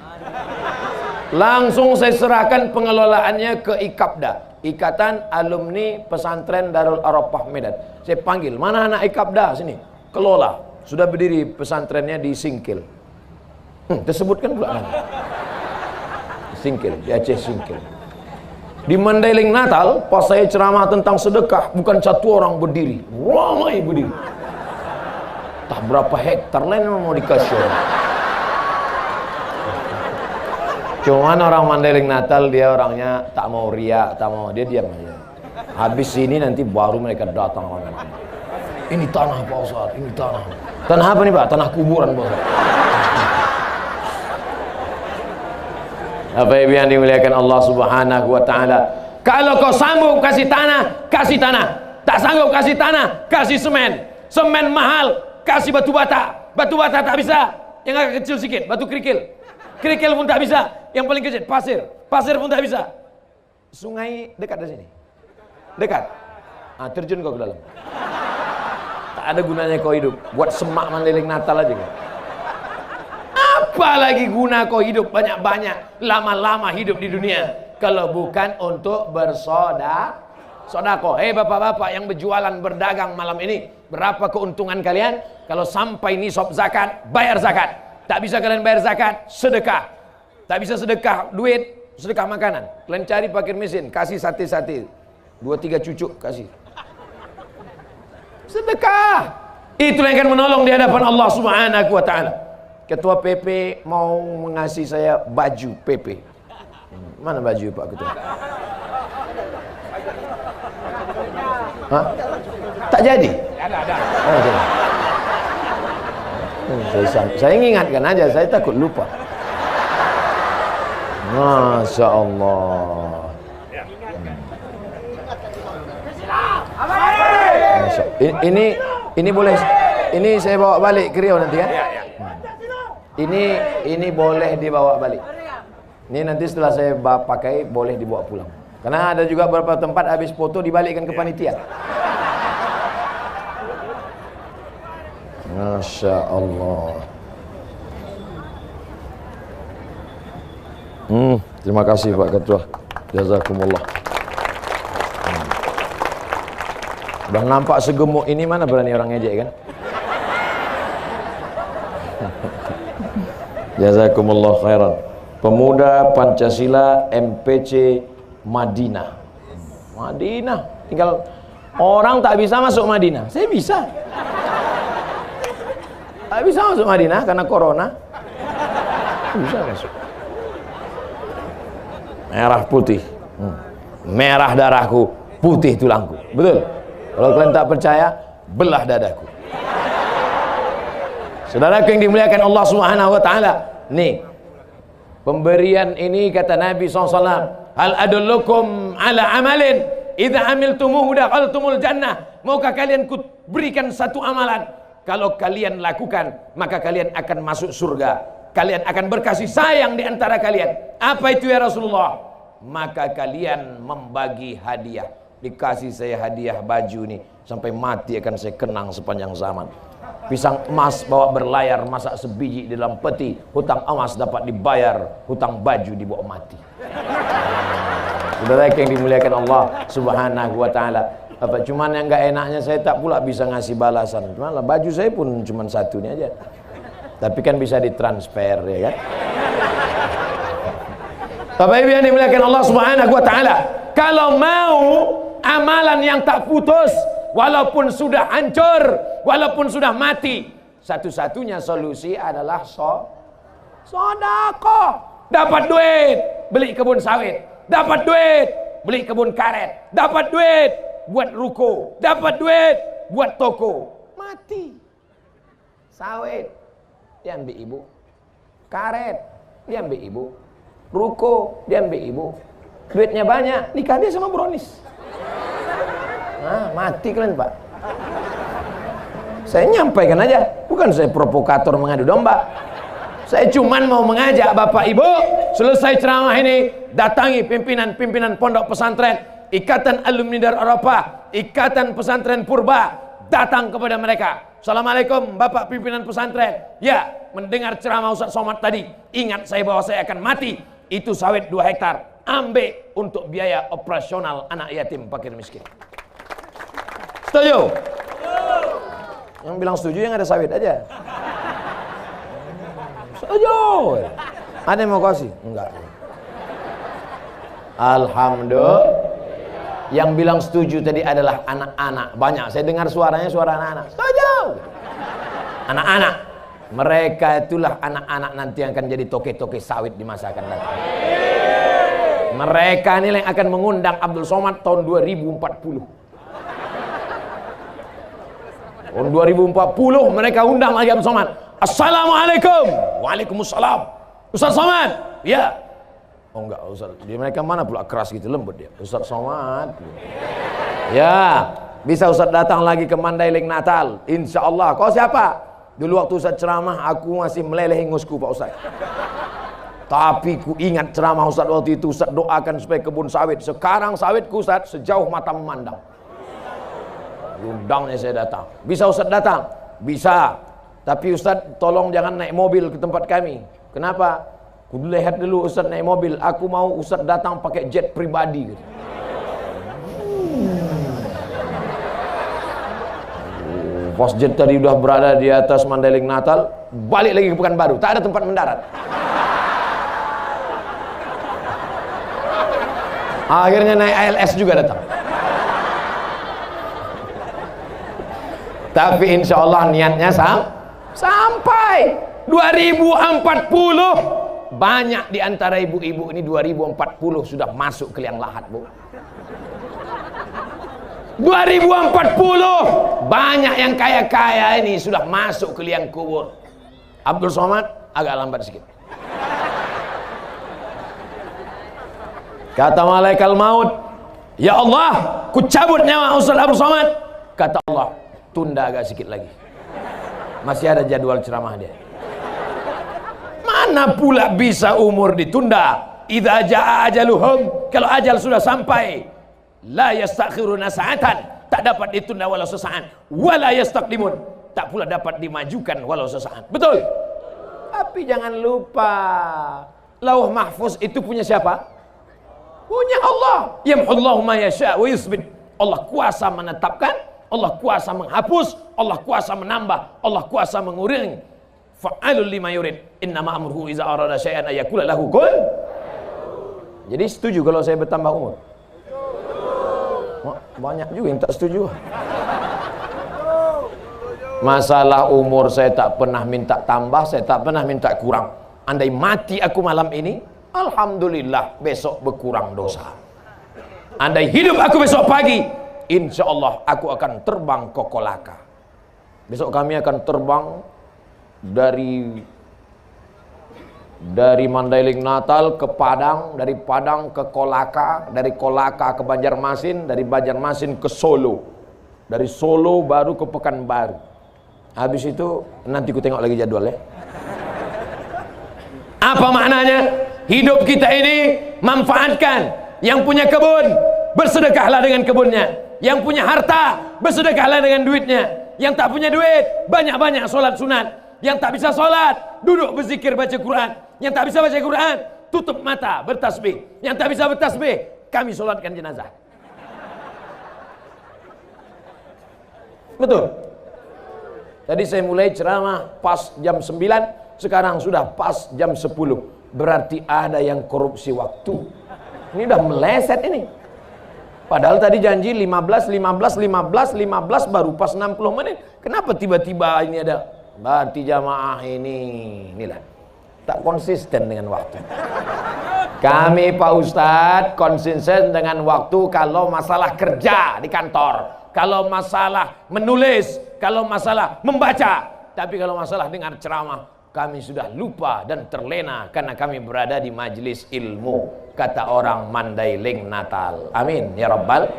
Langsung saya serahkan pengelolaannya ke IKAPDA, Ikatan Alumni Pesantren Darul Arafah Medan. Saya panggil, mana anak IKAPDA sini? Kelola. Sudah berdiri pesantrennya di Singkil. Tersebutkan pula kan? Singkil, di Aceh Singkil. Di Mandailing Natal, pas saya ceramah tentang sedekah, bukan satu orang berdiri, ramai berdiri. Tak berapa hektar lain mau dikasih. Cuman orang Mandailing Natal dia orangnya tak mau riak, tak mau, dia diam aja. Habis ini nanti baru mereka datang orang-orang. Ini tanah Pak Ustaz, ini tanah. Tanah apa nih Pak? Tanah kuburan Pak Ustaz. Apa yang dimuliakan Allah Subhanahu wa taala. Kalau kau sanggup kasih tanah, kasih tanah. Tak sanggup kasih tanah, kasih semen. Semen mahal, kasih batu bata. Batu bata tak bisa, yang agak kecil sedikit, batu kerikil. Kerikil pun tak bisa, yang paling kecil pasir. Pasir pun tak bisa. Sungai dekat dari sini. Dekat. Terjun kau ke dalam. Tak ada gunanya kau hidup. Buat semak Mandailing Natal aja kau. Apalagi guna kau hidup banyak-banyak, lama-lama hidup di dunia, kalau bukan untuk bersodako. Hei bapak-bapak yang berjualan, berdagang malam ini, berapa keuntungan kalian? Kalau sampai nisab zakat, bayar zakat. Tak bisa kalian bayar zakat, sedekah. Tak bisa sedekah duit, sedekah makanan. Kalian cari fakir miskin, kasih sate-sate, 2-3 cucuk kasih. Sedekah. Itulah yang akan menolong di hadapan Allah Subhanahu wa taala. Ketua PP mau mengasih saya baju PP. Mana baju Pak Ketua? Hah? Tak jadi? Ada. Oh, jadi. Saya ingatkan aja, saya takut lupa. Masya Allah. Ini boleh, ini saya bawa balik ke Riau nanti kan? Ini boleh dibawa balik. Ini nanti setelah saya pakai boleh dibawa pulang. Karena ada juga beberapa tempat habis foto dibalikkan ke panitia. Masya Allah. Terima kasih Pak Ketua. Jazakumullah. Udah nampak segemuk ini, mana berani orang ngejek kan? Jazakumullah khairan. Pemuda Pancasila MPC Madinah. Madinah. Tinggal orang tak bisa masuk Madinah. Saya bisa. Tak bisa masuk Madinah karena corona. Bisa masuk. Merah putih. Merah darahku, putih tulangku. Betul. Kalau kalian tak percaya, belah dadaku. Saudara yang dimuliakan Allah Subhanahu wa taala. Nih. Pemberian ini kata Nabi SAW, hal adullukum ala amalin idza amiltumuhu dakhaltumul jannah. Maukah kalian berikan satu amalan, kalau kalian lakukan maka kalian akan masuk surga, kalian akan berkasih sayang di antara kalian. Apa itu ya Rasulullah? Maka kalian membagi hadiah. Dikasih saya hadiah baju nih, sampai mati akan saya kenang sepanjang zaman. Pisang emas bawa berlayar, masak sebiji di dalam peti. Hutang emas dapat dibayar, hutang baju dibawa mati. Saudara yang dimuliakan Allah Subhanahu wa taala. Apa cuman yang enggak enaknya, saya tak pula bisa ngasih balasan. Cuman baju saya pun cuman satu ini aja. Tapi kan bisa ditransfer ya kan. Bapak Ibu yang dimuliakan Allah Subhanahu wa taala, kalau mau amalan yang tak putus, walaupun sudah hancur, walaupun sudah mati, satu-satunya solusi adalah sedekah. Dapat duit, beli kebun sawit. Dapat duit, beli kebun karet. Dapat duit, buat ruko. Dapat duit, buat toko. Mati. Sawit, diambil ibu. Karet, diambil ibu. Ruko, diambil ibu. Duitnya banyak, nikah dia sama Bronis. Mati kalian Pak. Saya nyampaikan aja, bukan saya provokator mengadu domba. Saya cuman mau mengajak Bapak Ibu, selesai ceramah ini datangi pimpinan-pimpinan pondok pesantren, Ikatan Alumni Darul Arafah, Ikatan Pesantren Purba, datang kepada mereka. Assalamualaikum Bapak pimpinan pesantren. Ya, mendengar ceramah Ustaz Somad tadi, ingat saya bahwa saya akan mati. Itu sawit 2 hektar, ambil untuk biaya operasional anak yatim fakir miskin. Setuju? Yang bilang setuju yang ada sawit aja. Setuju. Ada yang mau kasih? Enggak. Alhamdulillah. Yang bilang setuju tadi adalah anak-anak. Banyak. Saya dengar suaranya suara anak-anak. Setuju. Anak-anak. Mereka itulah anak-anak nanti yang akan jadi toke-toke sawit di masa akan datang. Mereka ini yang akan mengundang Abdul Somad tahun 2040. Tahun 2040 mereka undang lagi Abdul Somad. Assalamualaikum. Waalaikumsalam. Ustaz Somad. Ya. Oh enggak, Ustaz. Dia mereka mana pula keras gitu, lembut dia. Ustaz Somad. Ya. Bisa Ustaz datang lagi ke Mandailing Natal. Insya Allah. Kau siapa? Dulu waktu Ustaz ceramah, aku masih meleleh ingusku Pak Ustaz. Tapi ku ingat ceramah Ustaz waktu itu. Ustaz doakan supaya kebun sawit. Sekarang sawitku Ustaz sejauh mata memandang. Undangnya saya datang. Bisa Ustaz datang? Bisa. Tapi Ustaz tolong jangan naik mobil ke tempat kami. Kenapa? Ku lihat dulu Ustaz naik mobil. Aku mau Ustaz datang pakai jet pribadi gitu. Pos jet tadi udah berada di atas Mandailing Natal, balik lagi ke Pekanbaru, tak ada tempat mendarat. Akhirnya naik ALS juga datang. Tapi insya Allah niatnya sampai 2040. Banyak di antara ibu-ibu ini 2040 sudah masuk ke liang lahat, Bu. 2040 banyak yang kaya-kaya ini sudah masuk ke liang kubur. Abdul Somad agak lambat sedikit. Kata malaikat maut, ya Allah, ku cabut nyawa Ustaz Abdul Somad. Kata Allah, tunda agak sedikit lagi. Masih ada jadwal ceramah dia. Mana pula bisa umur ditunda? Idza jaa ajaluhum, kalau ajal sudah sampai, la yastakhiruna sa'atan, tak dapat ditunda walau sesaat, wala yastaqdimun, tak pula dapat dimajukan walau sesaat. Betul? Tapi jangan lupa, Lauh Mahfuz itu punya siapa? Punya Allah. Yamhullahu ma yasha wa yusbit. Allah kuasa menetapkan, Allah kuasa menghapus, Allah kuasa menambah, Allah kuasa mengurangi. Fa'alul lima yurid. Innama amruhu iza arada syai'an ayakula lahu kun. Jadi setuju kalau saya bertambah umur? Banyak juga yang tak setuju. Masalah umur saya tak pernah minta tambah, saya tak pernah minta kurang. Andai mati aku malam ini, alhamdulillah besok berkurang dosa. Andai hidup aku besok pagi, insya Allah aku akan terbang ke Kolaka. Besok kami akan terbang dari Mandailing Natal ke Padang, dari Padang ke Kolaka, dari Kolaka ke Banjarmasin, dari Banjarmasin ke Solo, dari Solo baru ke Pekanbaru. Habis itu nanti ku tengok lagi jadwalnya. Apa maknanya? Hidup kita ini manfaatkan. Yang punya kebun, bersedekahlah dengan kebunnya. Yang punya harta, bersedekahlah dengan duitnya. Yang tak punya duit, banyak-banyak sholat sunat. Yang tak bisa sholat, duduk berzikir baca Quran. Yang tak bisa baca Quran, tutup mata bertasbih. Yang tak bisa bertasbih, kami sholatkan jenazah. Betul? Tadi saya mulai ceramah pas jam 9, sekarang sudah pas jam 10. Berarti ada yang korupsi waktu. Ini udah meleset ini. Padahal tadi janji 15 baru pas 60 menit. Kenapa tiba-tiba ini ada? Berarti jamaah inilah tak konsisten dengan waktu. Kami Pak Ustadz konsisten dengan waktu kalau masalah kerja di kantor, kalau masalah menulis, kalau masalah membaca. Tapi kalau masalah dengar ceramah, kami sudah lupa dan terlena karena kami berada di majelis ilmu, kata orang Mandailing Natal. Amin ya Rabbal.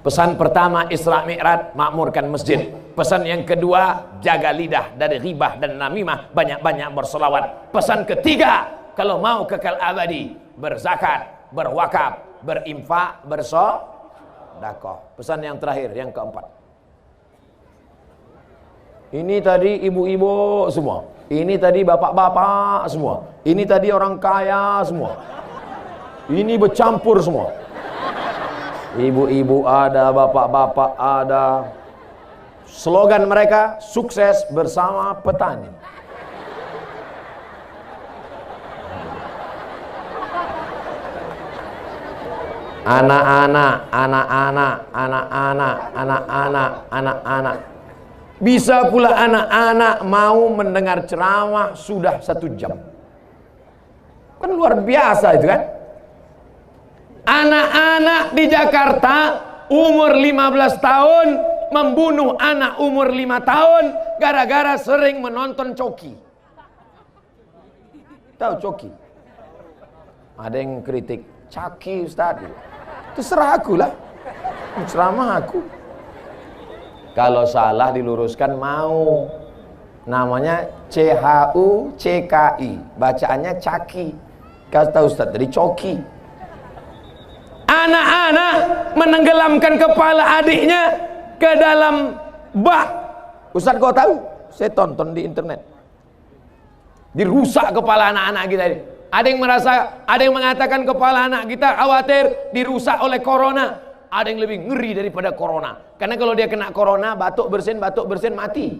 Pesan pertama Isra Mi'raj, makmurkan masjid. Pesan yang kedua, jaga lidah dari ghibah dan namimah, banyak-banyak berselawat. Pesan ketiga, kalau mau kekal abadi, berzakat, berwakaf, berinfak, bersedekah. Pesan yang terakhir, yang keempat. Ini tadi ibu-ibu semua. Ini tadi bapak-bapak semua. Ini tadi orang kaya semua. Ini bercampur semua. Ibu-ibu ada, bapak-bapak ada. Slogan mereka, sukses bersama petani. Anak-anak, anak-anak, anak-anak, anak-anak, anak-anak. Bisa pula anak-anak mau mendengar ceramah sudah 1 jam. Kan luar biasa itu kan. Anak-anak di Jakarta umur 15 tahun membunuh anak umur 5 tahun gara-gara sering menonton Coki. Tahu Coki? Ada yang kritik, Caki Ustaz. Terserah aku lah. Ceramah aku. Kalau salah diluruskan mau. Namanya CHUCKI. Bacaannya Caki. Kata Ustaz dari Coki. Anak-anak menenggelamkan kepala adiknya ke dalam bak. Ustaz kau tahu? Saya tonton di internet. Dirusak kepala anak-anak kita ini. Ada yang mengatakan kepala anak kita khawatir dirusak oleh corona. Ada yang lebih ngeri daripada corona. Karena kalau dia kena corona, batuk bersin mati.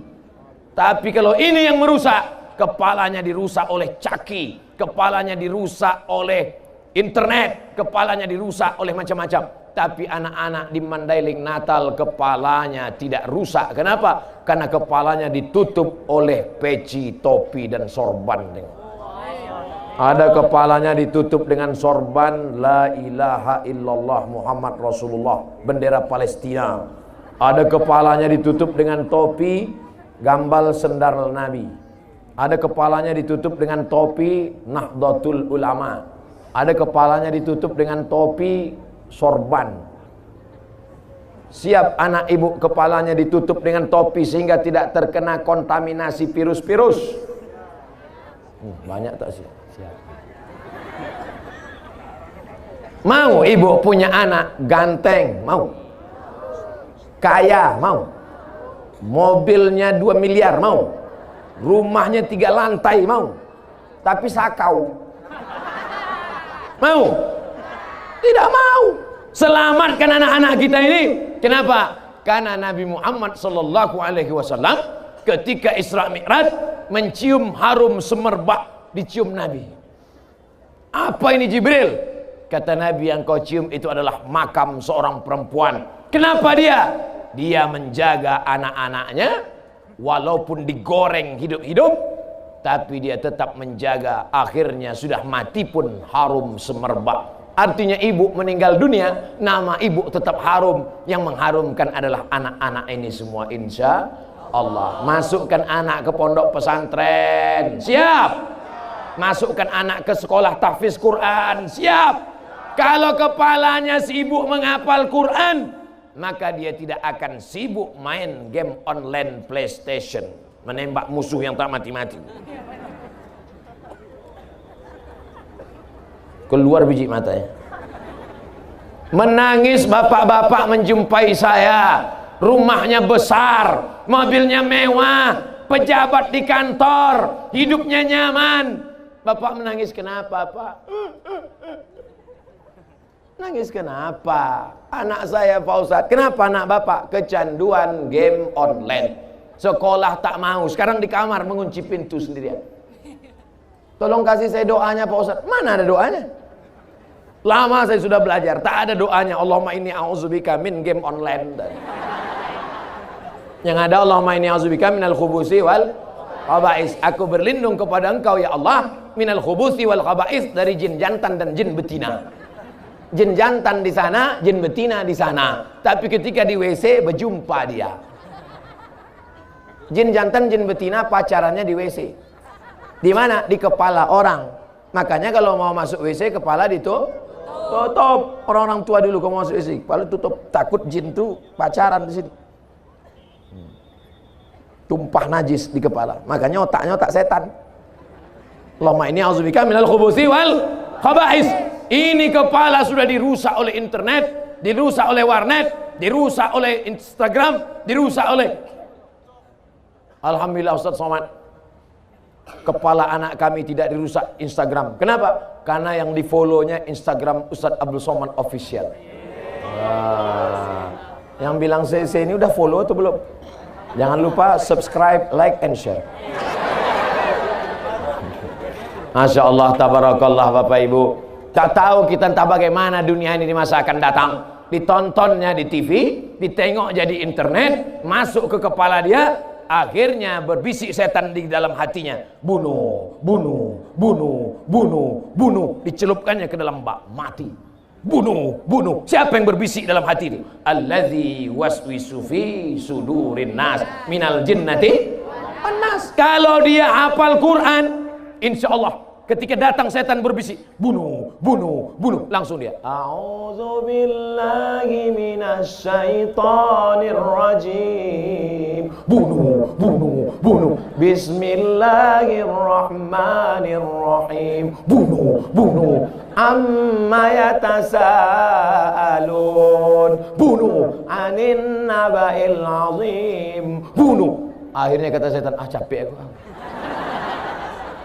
Tapi kalau ini yang merusak, kepalanya dirusak oleh Caki, kepalanya dirusak oleh internet, kepalanya dirusak oleh macam-macam. Tapi anak-anak di Mandailing Natal kepalanya tidak rusak. Kenapa? Karena kepalanya ditutup oleh peci, topi dan sorban. Ada kepalanya ditutup dengan sorban La ilaha illallah Muhammad Rasulullah, bendera Palestina. Ada kepalanya ditutup dengan topi Gambal sendal Nabi. Ada kepalanya ditutup dengan topi Nahdlatul Ulama. Ada kepalanya ditutup dengan topi sorban. Siap anak ibu kepalanya ditutup dengan topi sehingga tidak terkena kontaminasi virus-virus. Banyak tak sih? Siap. Mau ibu punya anak ganteng? Mau? Kaya? Mau? Mobilnya 2 miliar? Mau? Rumahnya 3 lantai? Mau? Tapi sakau? Mau? Tidak mau. Selamatkan anak-anak kita ini. Kenapa? Karena Nabi Muhammad SAW ketika Isra Mi'raj mencium harum semerbak, dicium Nabi. Apa ini Jibril? Kata Nabi, yang kau cium itu adalah makam seorang perempuan. Kenapa dia? Dia menjaga anak-anaknya walaupun digoreng hidup-hidup, tapi dia tetap menjaga, akhirnya sudah mati pun harum semerbak. Artinya ibu meninggal dunia, nama ibu tetap harum. Yang mengharumkan adalah anak-anak ini semua, insya Allah. Masukkan anak ke pondok pesantren, siap. Masukkan anak ke sekolah tahfiz Quran, siap. Kalau kepalanya sibuk menghafal Quran, maka dia tidak akan sibuk main game online PlayStation, menembak musuh yang tak mati-mati. Keluar biji matanya. Menangis bapak-bapak menjumpai saya. Rumahnya besar, mobilnya mewah, pejabat di kantor, hidupnya nyaman. Bapak menangis kenapa, Pak? Nangis kenapa? Anak saya Pak Ustadz. Kenapa anak bapak? Kecanduan game online. Sekolah tak mau. Sekarang di kamar mengunci pintu sendirian. Tolong kasih saya doanya Pak Ustadz. Mana ada doanya? Lama saya sudah belajar. Tak ada doanya. Allahumma inni a'udzubika min game online. Yang ada Allahumma inni a'udzubika minal khubusi wal khaba'is. Aku berlindung kepada engkau ya Allah minal khubusi wal khaba'is, dari jin jantan dan jin betina. Jin jantan di sana, jin betina di sana. Tapi ketika di WC berjumpa dia. Jin jantan, jin betina pacarannya di WC. Di mana? Di kepala orang. Makanya kalau mau masuk WC kepala ditutup. Orang-orang tua dulu kalau mau masuk WC kepala tutup. Takut jin tuh pacaran di sini. Tumpah najis di kepala. Makanya otaknya otak setan. Allahumma inni a'udzubika minal khubusi wal khaba'is. Ini kepala sudah dirusak oleh internet, dirusak oleh warnet, dirusak oleh Instagram, dirusak oleh... Alhamdulillah Ustaz Somad, kepala anak kami tidak dirusak Instagram. Kenapa? Karena yang di follow-nya Instagram Ustaz Abdul Somad Official. Yang bilang CC ini udah follow atau belum? Jangan lupa subscribe, like, and share. Masya Allah, tabarakallah Bapak Ibu. Tak tahu kita entah bagaimana dunia ini di masa akan datang. Ditontonnya di TV, ditengok jadi internet, masuk ke kepala dia, Akhirnya berbisik setan di dalam hatinya, bunuh, bunuh, bunuh, bunuh, bunuh. Dicelupkannya ke dalam bak, mati. Bunuh, bunuh. Siapa yang berbisik dalam hati itu? Allazi waswisu fi sudurin nas minal jinnati wan nas. Kalau dia hafal Quran, insya Allah ketika datang setan berbisik, bunuh, bunuh, bunuh, langsung dia, a'udzubillahi minasyaitonir rajim, bunuh, bunuh, bunuh, bismillahirrahmanirrahim, bunuh, bunuh, amma yatasaalun, bunuh, anin naba'il azim, bunuh. Akhirnya kata setan, capek aku,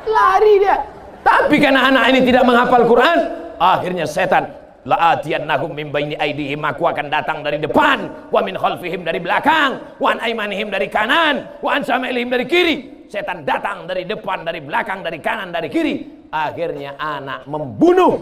lari dia. Tapi karena anak ini tidak menghafal Quran, akhirnya setan, la'atiyannahum min baini aydihim, aku akan datang dari depan, wa min khalfihim dari belakang, wa an aymanihim dari kanan, wa an syama'ilihim dari kiri. Setan datang dari depan, dari belakang, dari kanan, dari kiri. Akhirnya anak membunuh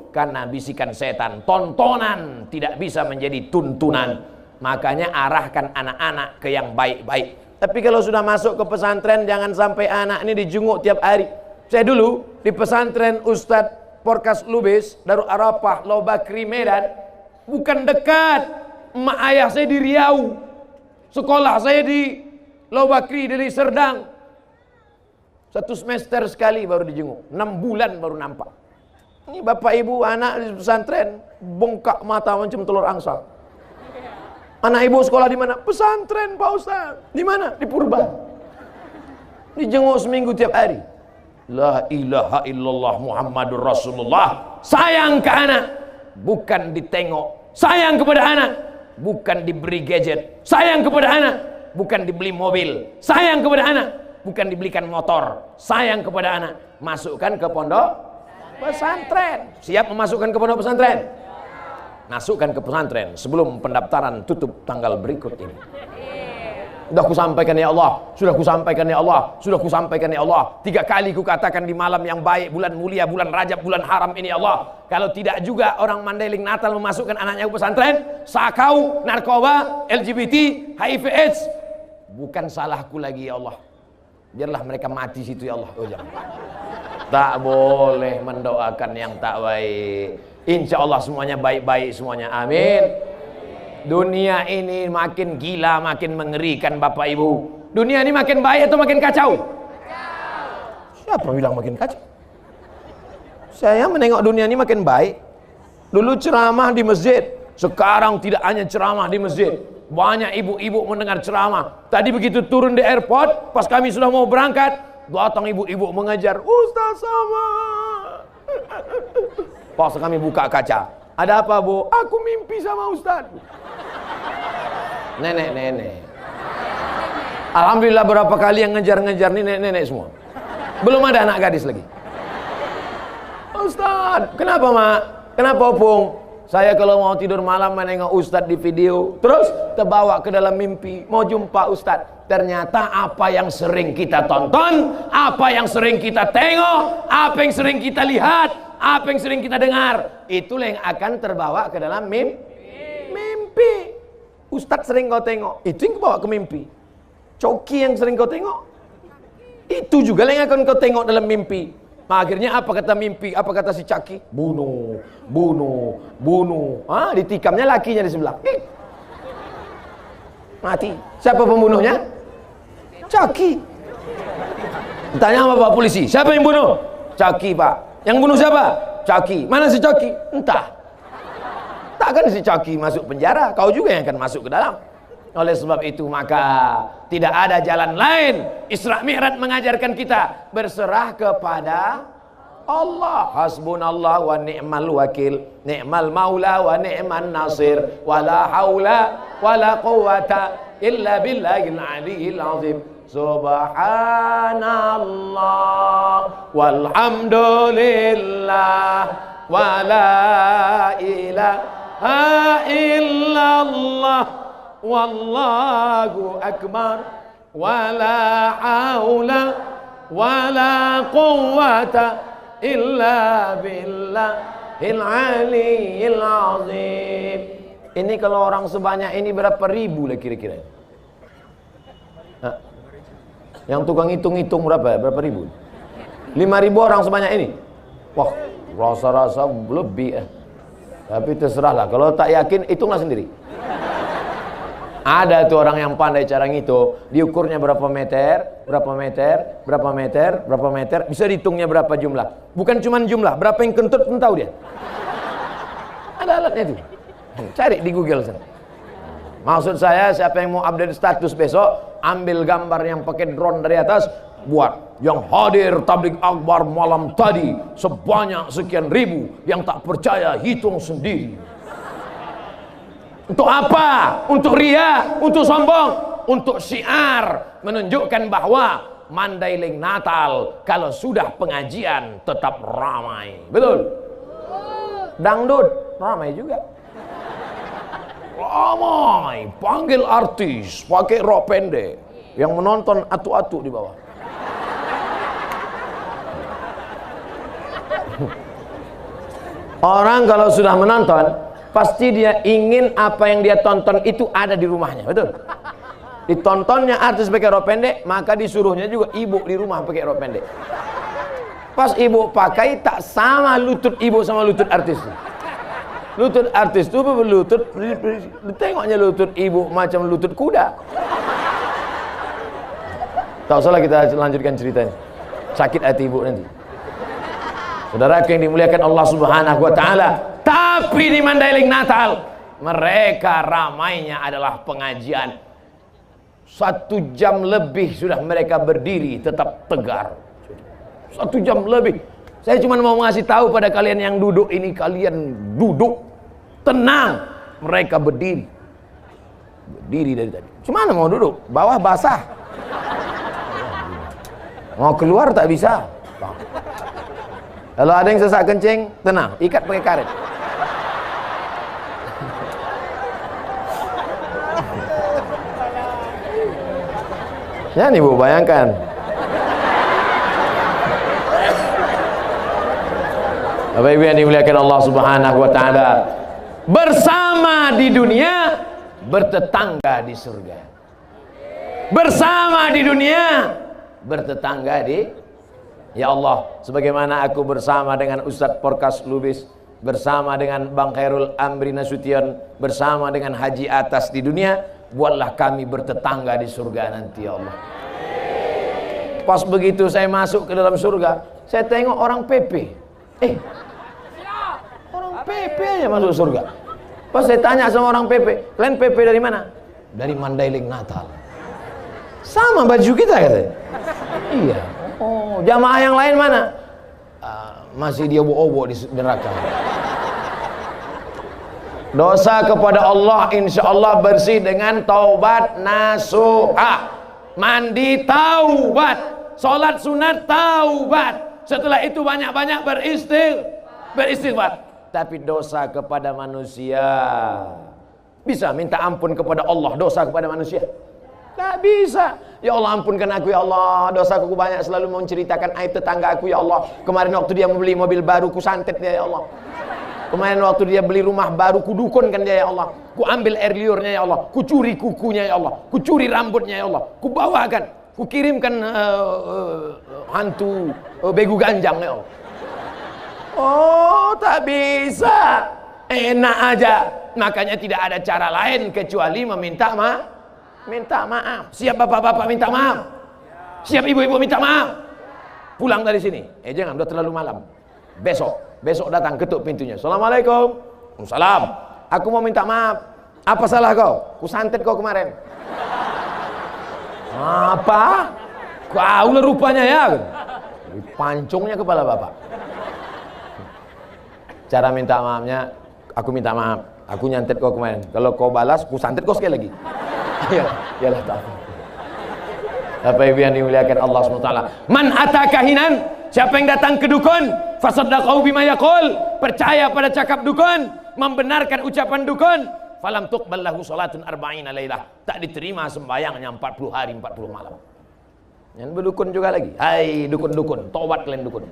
karena bisikan setan. Tontonan tidak bisa menjadi tuntunan. Makanya arahkan anak-anak ke yang baik-baik. Tapi kalau sudah masuk ke pesantren, jangan sampai anak ini dijunguk tiap hari. Saya dulu di pesantren Ustadz Porkas Lubis, Darul Arafah, Lobakri, Medan, bukan dekat. Emak ayah saya di Riau, sekolah saya di Lobakri, dari Serdang. 1 semester sekali baru dijenguk, 6 bulan baru nampak. Ini bapak ibu anak di pesantren, bongkak mata macam telur angsa. Anak ibu sekolah di mana? Pesantren Pak Ustaz. Di mana? Di Purba. Dijenguk seminggu tiap hari. La ilaha illallah Muhammadur Rasulullah. Sayang ke anak, bukan ditengok. Sayang kepada anak, bukan diberi gadget. Sayang kepada anak, bukan dibeli mobil. Sayang kepada anak, bukan dibelikan motor. Sayang kepada anak, masukkan ke pondok pesantren. Siap memasukkan ke pondok pesantren? Masukkan ke pesantren sebelum pendaftaran tutup tanggal berikut ini. Sudah kusampaikan ya Allah, sudah kusampaikan ya Allah, sudah kusampaikan ya Allah. 3 kali kukatakan di malam yang baik, bulan mulia, bulan Rajab, bulan haram ini ya Allah. Kalau tidak juga orang Mandailing Natal memasukkan anaknya ke pesantren, sakau, narkoba, LGBT, HIV AIDS, bukan salahku lagi ya Allah. Biarlah mereka mati situ ya Allah. Oh jangan. Tak boleh mendoakan yang tak baik. Insya Allah semuanya baik-baik semuanya. Amin. Dunia ini makin gila, makin mengerikan Bapak Ibu. Dunia ini makin baik atau makin kacau? Siapa bilang makin kacau? Saya menengok dunia ini makin baik. Dulu ceramah di masjid, sekarang tidak hanya ceramah di masjid. Banyak ibu-ibu mendengar ceramah. Tadi begitu turun di airport, pas kami sudah mau berangkat, datang ibu-ibu mengajar, Ustaz sama. Pas kami buka kaca, ada apa Bu? Aku mimpi sama Ustaz. Nenek-nenek. Alhamdulillah berapa kali yang ngejar-ngejar nih nenek-nenek semua. Belum ada anak gadis lagi. Ustaz, kenapa Mak? Kenapa Opung? Saya kalau mau tidur malam menengok Ustaz di video, terus terbawa ke dalam mimpi, mau jumpa Ustaz. Ternyata apa yang sering kita tonton, apa yang sering kita tengok, apa yang sering kita lihat, apa yang sering kita dengar, itulah yang akan terbawa ke dalam mimpi. Ustadz sering kau tengok, itu yang kau bawa ke mimpi. Coki yang sering kau tengok, itu juga yang akan kau tengok dalam mimpi. Nah, akhirnya apa kata mimpi? Apa kata si Caki? Bunuh, bunuh, bunuh. Ditikamnya lakinya di sebelah. Mati. Siapa pembunuhnya? Caki. Tanya sama Pak polisi, siapa yang bunuh? Caki Pak. Yang bunuh siapa? Caki. Mana si Caki? Entah. Takkan si Caki masuk penjara, kau juga yang akan masuk ke dalam. Oleh sebab itu maka tidak ada jalan lain. Isra Mi'raj mengajarkan kita berserah kepada Allah. Hasbunallah wa ni'mal wakil, ni'mal maula wa ni'man nasir, wala haula wala quwata illa billahil aliyyil azim. Subhanallah walhamdulillah wala ilaha illallah wallahu akbar wala haula wala quwwata illa billahil aliyyil azim. Ini kalau orang sebanyak ini berapa ribu lah kira-kira? Yang tukang hitung-hitung berapa ya? Berapa ribu? 5.000 orang sebanyak ini. Wah, rasa-rasa lebih ya. Tapi terserahlah, kalau tak yakin hitunglah sendiri. Ada tuh orang yang pandai cara ngitung, diukurnya berapa meter, berapa meter, berapa meter, berapa meter, bisa dihitungnya berapa jumlah. Bukan cuma jumlah, berapa yang kentut pun tahu dia. Ada alatnya itu. Cari di Google sana. Maksud saya, siapa yang mau update status besok, ambil gambar yang pakai drone dari atas, buat yang hadir tabligh akbar malam tadi sebanyak sekian ribu, yang tak percaya hitung sendiri. Untuk apa? Untuk ria, untuk sombong, untuk syiar, menunjukkan bahwa Mandailing Natal kalau sudah pengajian tetap ramai. Betul? Dangdut ramai juga. Ramai, panggil artis pakai rok pendek, yang menonton atu-atu di bawah. Orang kalau sudah menonton, pasti dia ingin apa yang dia tonton itu ada di rumahnya, betul? Ditontonnya artis pakai rok pendek, maka disuruhnya juga ibu di rumah pakai rok pendek. Pas ibu pakai, tak sama lutut ibu sama lutut artis. Lutut artis itu berlutut, tengoknya lutut ibu macam lutut kuda. Tak usahlah kita lanjutkan ceritanya. Sakit hati ibu nanti. Saudara yang dimuliakan Allah Subhanahu wa taala. Tapi di Mandailing Natal, mereka ramainya adalah pengajian. 1 jam lebih sudah mereka berdiri tetap tegar. 1 jam lebih. Saya cuma mau ngasih tahu pada kalian yang duduk ini, kalian duduk tenang. Mereka berdiri. Berdiri dari tadi. Cuma mau duduk, bawah basah. Mau keluar tak bisa. Kalau ada yang sesak kencing, tenang, ikat pakai karet. Ya nih Bu, bayangkan. Bapak Ibu yang dimuliakan Allah Subhanahu wa taala, bersama di dunia, bertetangga di surga. Bersama di dunia, bertetangga di, ya Allah, sebagaimana aku bersama dengan Ustadz Porkas Lubis, bersama dengan Bang Khairul Amri Nasution, bersama dengan Haji Atas di dunia, buatlah kami bertetangga di surga nanti ya Allah. Pas begitu saya masuk ke dalam surga, saya tengok orang PP. Orang PP aja masuk surga. Pas saya tanya sama orang PP, kalian PP dari mana? Dari Mandailing Natal. Sama baju kita katanya. Iya. Oh, jamaah yang lain mana? Masih dia obo-obo di neraka. Dosa kepada Allah insya Allah bersih dengan taubat nasuha. Mandi taubat, sholat sunat taubat. Setelah itu banyak-banyak beristighfar. Tapi dosa kepada manusia, bisa minta ampun kepada Allah dosa kepada manusia? Tak bisa. Ya Allah ampunkan aku ya Allah, dosaku banyak, selalu menceritakan aib tetangga aku ya Allah. Kemarin waktu dia membeli mobil baru, ku santet dia ya Allah. Kemarin waktu dia beli rumah baru, ku dukunkan dia ya Allah. Ku ambil air liurnya ya Allah, ku curi kukunya ya Allah, ku curi rambutnya ya Allah, ku bawakan, ku kirimkan hantu begu ganjang ya Allah. Oh, tak bisa. Enak aja. Makanya tidak ada cara lain kecuali meminta maaf. Siap bapak-bapak minta maaf? Siap ibu-ibu minta maaf? Pulang dari sini. Jangan, udah terlalu malam. Besok datang, ketuk pintunya. Assalamualaikum. Waalaikumsalam. Aku mau minta maaf. Apa salah kau? Ku santet kau kemarin. Apa? Kau lah rupanya ya. Pancungnya kepala bapak. Cara minta maafnya, aku minta maaf, aku nyantet kau kemarin. Kalau kau balas, ku santet kau sekali lagi. Yalah tak. Bapak Ibu yang dimuliakan Allah SWT. Man atakahinan, siapa yang datang ke dukun, fasaddaqahu bima yaqul, percaya pada cakap dukun, membenarkan ucapan dukun, falam tuqbal lahu salatun arba'ina lailah, tak diterima sembahyangnya 40 hari 40 malam. Yang berdukun juga lagi. Hai dukun-dukun, tobat kalian dukun.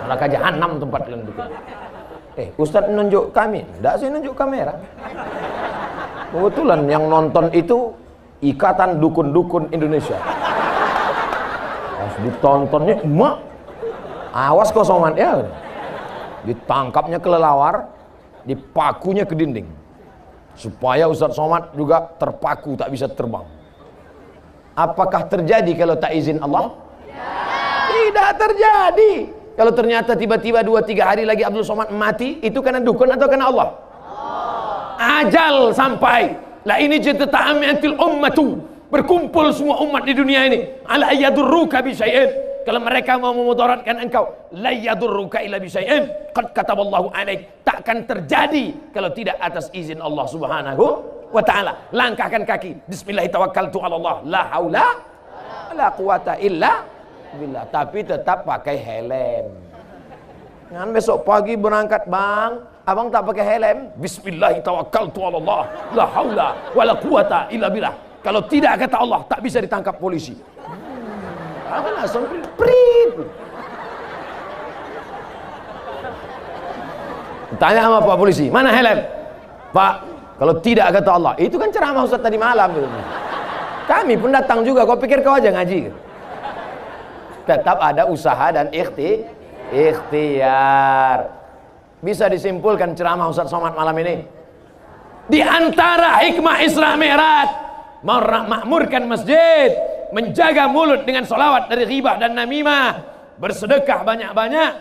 Neraka jahanam tempat kalian dukun. Ustaz menunjuk kami, enggak sih nunjuk kamera. Kebetulan yang nonton itu Ikatan Dukun-Dukun Indonesia. Ditontonnya emak, awas kau Somad ya. Ditangkapnya kelelawar, dipakunya ke dinding supaya Ustadz Somad juga terpaku tak bisa terbang. Apakah terjadi kalau tak izin Allah? Tidak terjadi. Kalau ternyata tiba-tiba 2-3 hari lagi Abdul Somad mati, itu karena dukun atau karena Allah? Ajal sampai. La ini jata'amiatil ummatu, berkumpul semua umat di dunia ini, ala ayyadurruka bisyai'in. Kalau mereka mau memudaratkan engkau, la yadurruka illa bisyai'in qad kataballahu alaik, takkan terjadi kalau tidak atas izin Allah Subhanahu wa taala. Langkahkan kaki, bismillah tawakkaltu ala Allah, la haula wala quwata illa billah, tapi tetap pakai helm. Jangan besok pagi berangkat, Bang, abang tak pakai helm, bismillah tawakkaltu ala Allah, la haula wala quwata illa billah. Kalau tidak kata Allah, tak bisa ditangkap polisi. Apa langsung prit. Tanya sama Pak polisi, mana helm? Pak, kalau tidak kata Allah, itu kan ceramah Ustaz tadi malam. Kami pun datang juga, kau pikir kau aja ngaji? Tetap ada usaha dan ikhtiar. Bisa disimpulkan ceramah Ustaz Somad malam ini, di antara hikmah Isra Mi'raj, memakmurkan masjid, menjaga mulut dengan sholawat dari ghibah dan namimah, bersedekah banyak-banyak,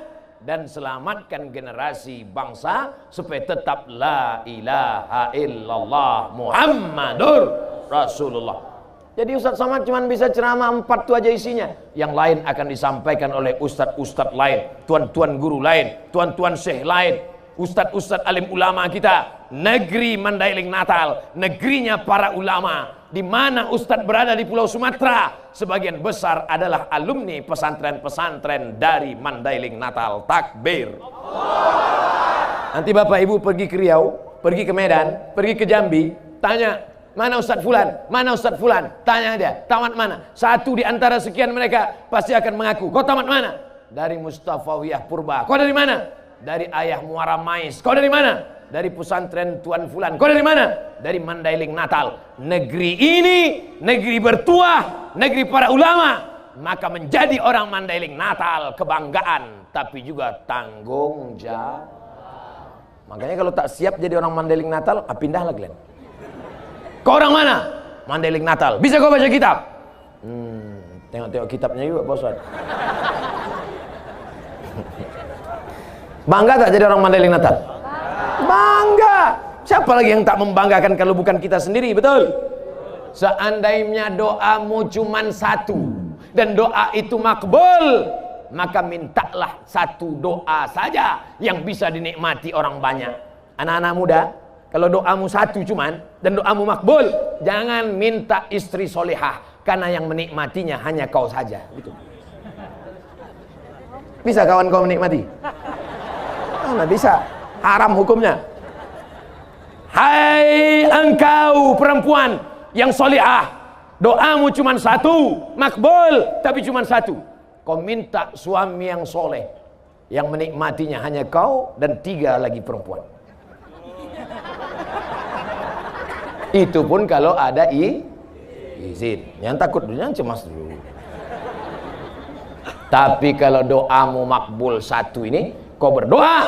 dan selamatkan generasi bangsa supaya tetap la ilaha illallah Muhammadur Rasulullah. Jadi Ustadz Somad cuma bisa ceramah 4 itu aja isinya. Yang lain akan disampaikan oleh ustadz-ustadz lain, tuan-tuan guru lain, tuan-tuan syekh lain, ustadz-ustadz alim ulama kita. Negeri Mandailing Natal, negerinya para ulama. Di mana ustadz berada di Pulau Sumatera, sebagian besar adalah alumni pesantren-pesantren dari Mandailing Natal. Takbir. Nanti Bapak Ibu pergi ke Riau, pergi ke Medan, pergi ke Jambi, tanya, mana Ustadz Fulan? Mana Ustadz Fulan? Tanya dia, tamat mana? Satu di antara sekian mereka pasti akan mengaku, kau tamat mana? Dari Mustafawiyah Purba. Kau dari mana? Dari Ayah Muara Mais. Kau dari mana? Dari pesantren Tuan Fulan. Kau dari mana? Dari Mandailing Natal. Negeri ini negeri bertuah, negeri para ulama, maka menjadi orang Mandailing Natal kebanggaan, tapi juga tanggung jawab. Makanya kalau tak siap jadi orang Mandailing Natal, pindahlah kalian. Kau orang mana? Mandailing Natal. Bisa kau baca kitab? Tengok-tengok kitabnya juga, Bos. Bangga tak jadi orang Mandailing Natal? Bangga. Siapa lagi yang tak membanggakan kalau bukan kita sendiri, betul? Seandainya doamu cuman satu dan doa itu makbul, maka mintalah satu doa saja yang bisa dinikmati orang banyak. Anak-anak muda, kalau doamu satu cuman dan doamu makbul, jangan minta istri solehah, karena yang menikmatinya hanya kau saja. Betul. Bisa kawan kau menikmati? Mana bisa, haram hukumnya. Hai engkau perempuan yang solihah, doamu cuma satu, makbul, tapi cuma satu. Kau minta suami yang soleh, yang menikmatinya hanya kau dan 3 lagi perempuan. Itu pun kalau ada izin. Yang takut dulu, yang cemas dulu. Tapi kalau doamu makbul satu ini, kau berdoa,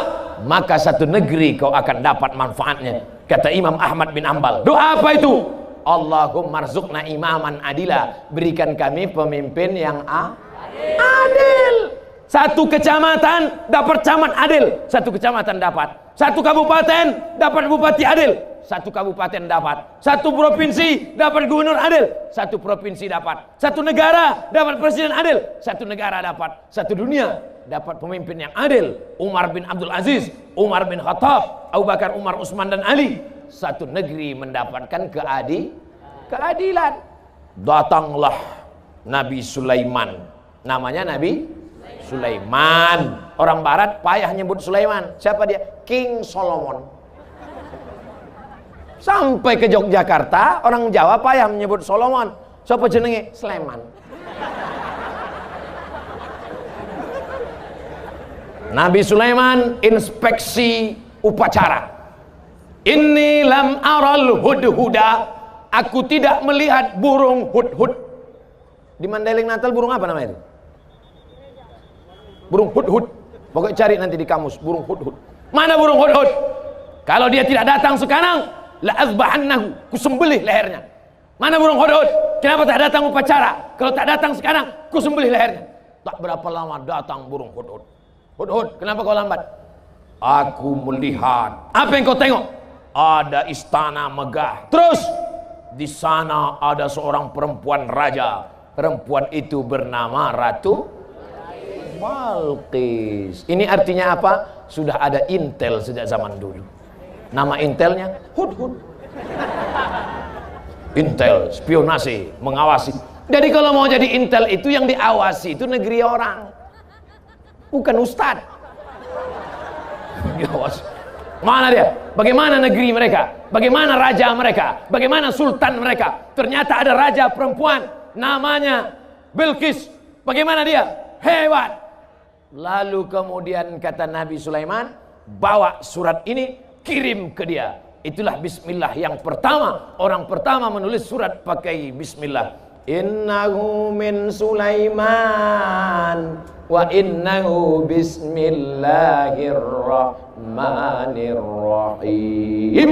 maka satu negeri kau akan dapat manfaatnya. Kata Imam Ahmad bin Ambal, doa apa itu? Allahumma rzuqna imaman adila, berikan kami pemimpin yang adil. Satu kecamatan dapat camat adil, satu kecamatan dapat. Satu kabupaten dapat bupati adil, satu kabupaten dapat. Satu provinsi dapat gubernur adil, satu provinsi dapat. Satu negara dapat presiden adil, satu negara dapat. Satu dunia dapat pemimpin yang adil. Umar bin Abdul Aziz, Umar bin Khattab, Abu Bakar, Umar, Utsman dan Ali. Satu negeri mendapatkan keadilan. Datanglah Nabi Sulaiman. Namanya Nabi Sulaiman. Orang barat payah nyebut Sulaiman. Siapa dia? King Solomon. Sampai ke Yogyakarta, orang Jawa payah menyebut Solomon. Siapa jenenge? Sulaiman. Nabi Sulaiman inspeksi upacara. Inni lam aral hudhuda, aku tidak melihat burung hudhud. Di Mandailing Natal burung apa namanya itu? Burung hudhud. Pokoknya cari nanti di kamus burung hudhud. Mana burung hudhud? Kalau dia tidak datang sekarang, la azbahannahu, kusembelih lehernya. Mana burung hudhud? Kenapa tak datang upacara? Kalau tak datang sekarang, kusembelih lehernya. Tak berapa lama datang burung hudhud. Hudhud, kenapa kau lambat? Aku melihat. Apa yang kau tengok? Ada istana megah. Terus di sana ada seorang perempuan raja. Perempuan itu bernama Ratu Balqis. Ini artinya apa? Sudah ada intel sejak zaman dulu. Nama intelnya hudhud. Intel, spionase, mengawasi. Jadi kalau mau jadi intel itu yang diawasi itu negeri orang, bukan ustadz. Diawasi. Mana dia? Bagaimana negeri mereka? Bagaimana raja mereka? Bagaimana sultan mereka? Ternyata ada raja perempuan namanya Bilqis. Bagaimana dia? Hebat. Lalu kemudian kata Nabi Sulaiman, bawa surat ini, kirim ke dia. Itulah bismillah yang pertama. Orang pertama menulis surat pakai bismillah. Innahu min Sulaiman wa innahu bismillahirrahmanirrahim.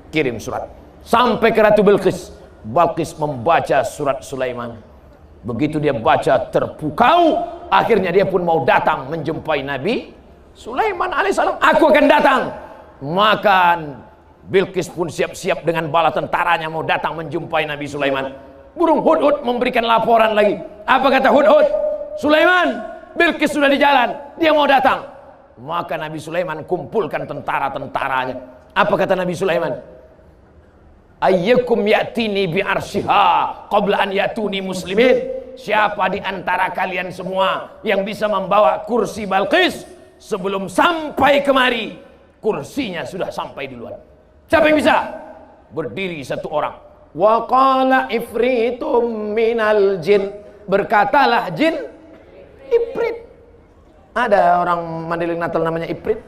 Kirim surat sampai ke Ratu Bilqis. Balqis membaca surat Sulaiman. Begitu dia baca terpukau, akhirnya dia pun mau datang menjumpai Nabi Sulaiman alaihissalam. Aku akan datang. Maka Bilqis pun siap-siap dengan bala tentaranya mau datang menjumpai Nabi Sulaiman. Burung hudhud memberikan laporan lagi. Apa kata hudhud? Sulaiman, Bilqis sudah di jalan, dia mau datang. Maka Nabi Sulaiman kumpulkan tentara-tentaranya. Apa kata Nabi Sulaiman? Ayyukum ya'tini bi arsyiha qabla an ya'tuni muslimin. Siapa di antara kalian semua yang bisa membawa kursi Balqis sebelum sampai kemari? Kursinya sudah sampai duluan. Siapa yang bisa? Berdiri satu orang. Wa qala ifritum minal jin. Berkatalah jin, Ifrit. Ada orang Mandailing Natal namanya Ifrit.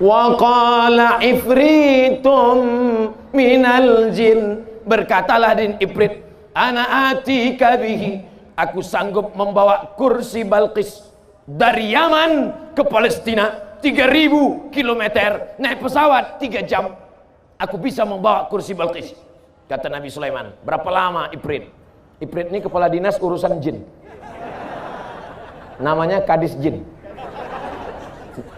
Wa qala ifritum minal jin. Berkatalah jin Ifrit, ana atika bihi. Aku sanggup membawa kursi Balqis dari Yaman ke Palestina 3000 km, naik pesawat 3 jam. Aku bisa membawa kursi Balqis. Kata Nabi Sulaiman. Berapa lama Ifrit? Ifrit ini kepala dinas urusan jin. Namanya Kadis Jin.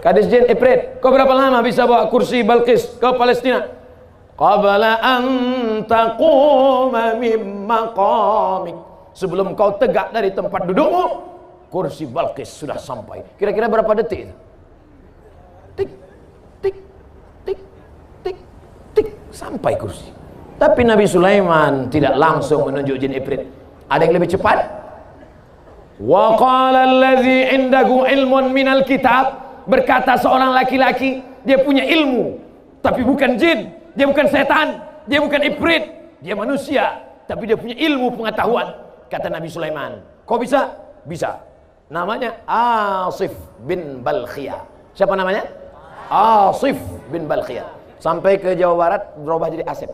Kadis Jin Ifrit, kau berapa lama bisa bawa kursi Balqis ke Palestina? Qabla an taquma min maqamik. Sebelum kau tegak dari tempat dudukmu, kursi Balqis sudah sampai. Kira-kira berapa detik? Tik, tik, tik, tik, tik, sampai kursi. Tapi Nabi Sulaiman tidak langsung menunjuk jin Ifrit. Ada yang lebih cepat. Wa qala allazi indahu ilmun minal kitab. Berkata seorang laki-laki, dia punya ilmu, tapi bukan jin, dia bukan setan, dia bukan Ifrit, dia manusia, tapi dia punya ilmu pengetahuan. Kata Nabi Sulaiman, kau bisa? Bisa. Namanya Asif bin Balkhiyah. Siapa namanya? Asif bin Balkhiyah. Sampai ke Jawa Barat berubah jadi Asif.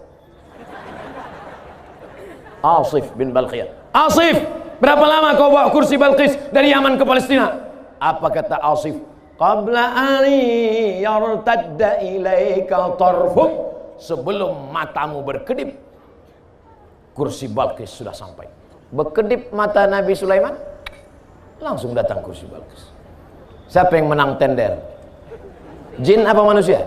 Asif bin Balkhiyah. Asif, berapa lama kau bawa kursi Balqis dari Yaman ke Palestina? Apa kata Asif? Qabla an yartadda ilaika tarfuk. Sebelum matamu berkedip, kursi Balqis sudah sampai. Berkedip mata Nabi Sulaiman, langsung datang kursi Balqis. Siapa yang menang tender? Jin apa manusia?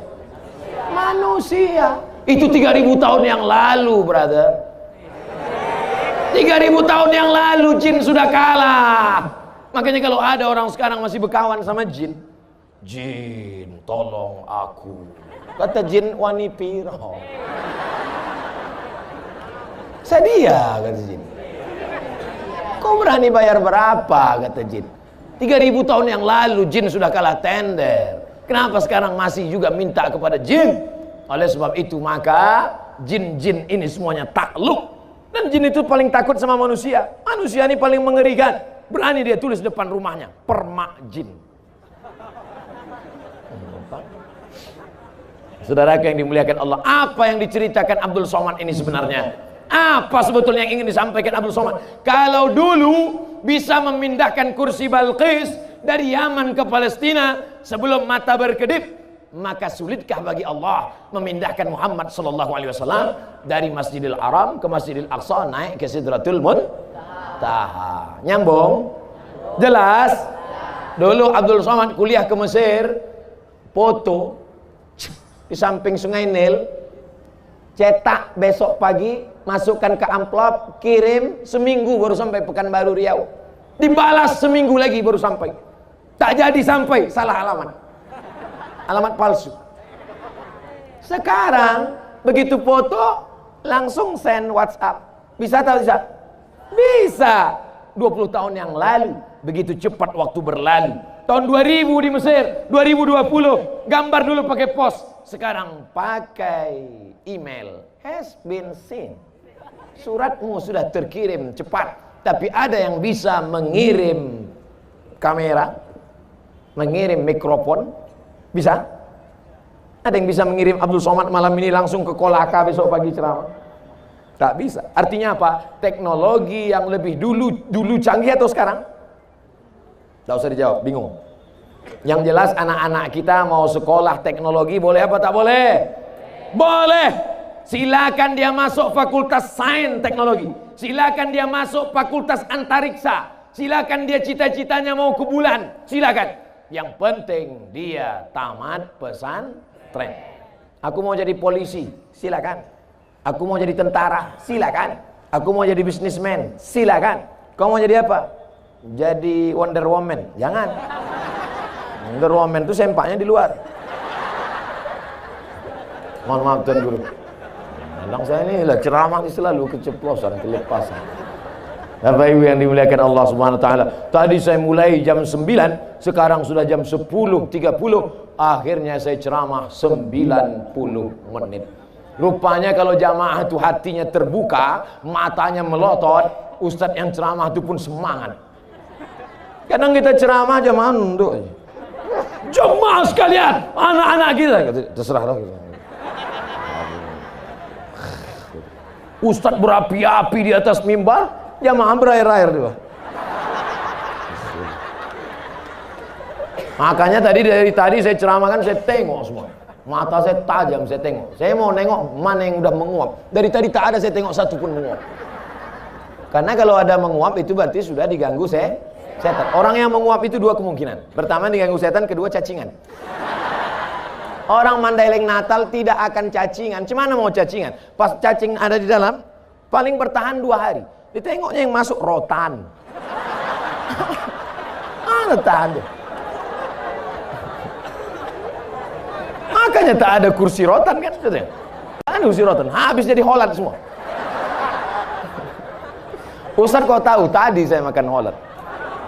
Manusia. Itu 3000 tahun yang lalu, brother. 3000 tahun yang lalu jin sudah kalah. Makanya kalau ada orang sekarang masih berkawan sama jin, jin tolong aku. Kata jin, wani piro. Sedia, kata jin. Kau berani bayar berapa, kata jin. 3000 tahun yang lalu jin sudah kalah tender. Kenapa sekarang masih juga minta kepada jin? Oleh sebab itu maka jin-jin ini semuanya takluk. Dan jin itu paling takut sama manusia. Manusia ini paling mengerikan. Berani dia tulis depan rumahnya, permak jin. Saudara yang dimuliakan Allah, apa yang diceritakan Abdul Somad ini sebenarnya? Apa sebetulnya yang ingin disampaikan Abdul Somad? Kalau dulu bisa memindahkan kursi Balqis dari Yaman ke Palestina sebelum mata berkedip, maka sulitkah bagi Allah memindahkan Muhammad sallallahu alaihi wasallam dari Masjidil Haram ke Masjidil Aqsa naik ke Sidratul Muntaha? Nyambung? Jelas? Dulu Abdul Somad kuliah ke Mesir, foto di samping Sungai Nil, cetak besok pagi, masukkan ke amplop, kirim, seminggu baru sampai Pekanbaru Riau. Dibalas seminggu lagi baru sampai. Tak jadi sampai, salah alamat. Alamat palsu. Sekarang begitu foto langsung send WhatsApp. Bisa atau bisa? Bisa. 20 tahun yang lalu, begitu cepat waktu berlalu. Tahun 2000 di Mesir, 2020 gambar dulu pakai pos, sekarang pakai email. Has been seen. Suratmu sudah terkirim cepat. Tapi ada yang bisa mengirim kamera, mengirim mikrofon, bisa? Ada yang bisa mengirim Abdul Somad malam ini langsung ke Kolaka besok pagi ceramah? Tak bisa. Artinya apa? Teknologi yang lebih dulu canggih atau sekarang? Tak usah dijawab, bingung. Yang jelas anak-anak kita mau sekolah teknologi boleh apa tak boleh? Boleh. Silakan dia masuk fakultas sains teknologi. Silakan dia masuk fakultas antariksa. Silakan dia cita-citanya mau ke bulan. Silakan. Yang penting dia tamat pesantren. Aku mau jadi polisi. Silakan. Aku mau jadi tentara. Silakan. Aku mau jadi bisnismen. Silakan. Kau mau jadi apa? Jadi Wonder Woman. Jangan. Wonder Woman itu sempaknya di luar. Mohon maaf Tuan Guru. Kadang saya ini lah ceramah selalu keceplosan, kelepasan. Bapak Ibu yang dimuliakan Allah Subhanahu wa taala. Tadi saya mulai jam 9, sekarang sudah jam 10.30. Akhirnya saya ceramah 90 menit. Rupanya kalau jamaah itu hatinya terbuka, matanya melotot, ustadz yang ceramah itu pun semangat. Kadang kita ceramah jamaah nunduk aja. Jemaah sekalian, anak-anak kita, terserah lah kita. Ustadz berapi-api di atas mimbar, jamaah berair-air di bawah. Makanya dari tadi saya ceramahkan, saya tengok semua. Mata saya tajam, saya tengok. Saya mau nengok mana yang udah menguap. Dari tadi tak ada saya tengok satu pun menguap. Karena kalau ada menguap itu berarti sudah diganggu setan. Orang yang menguap itu dua kemungkinan. Pertama diganggu setan, kedua cacingan. Orang Mandailing Natal tidak akan cacingan. Cuma mau cacingan? Pas cacing ada di dalam, paling bertahan 2 hari. Ditengoknya yang masuk rotan. Mana tahan dia? Makanya tak ada kursi rotan kan? Tak ada kursi rotan. Habis jadi Holland semua. Ustaz kau tahu tadi saya makan Holland.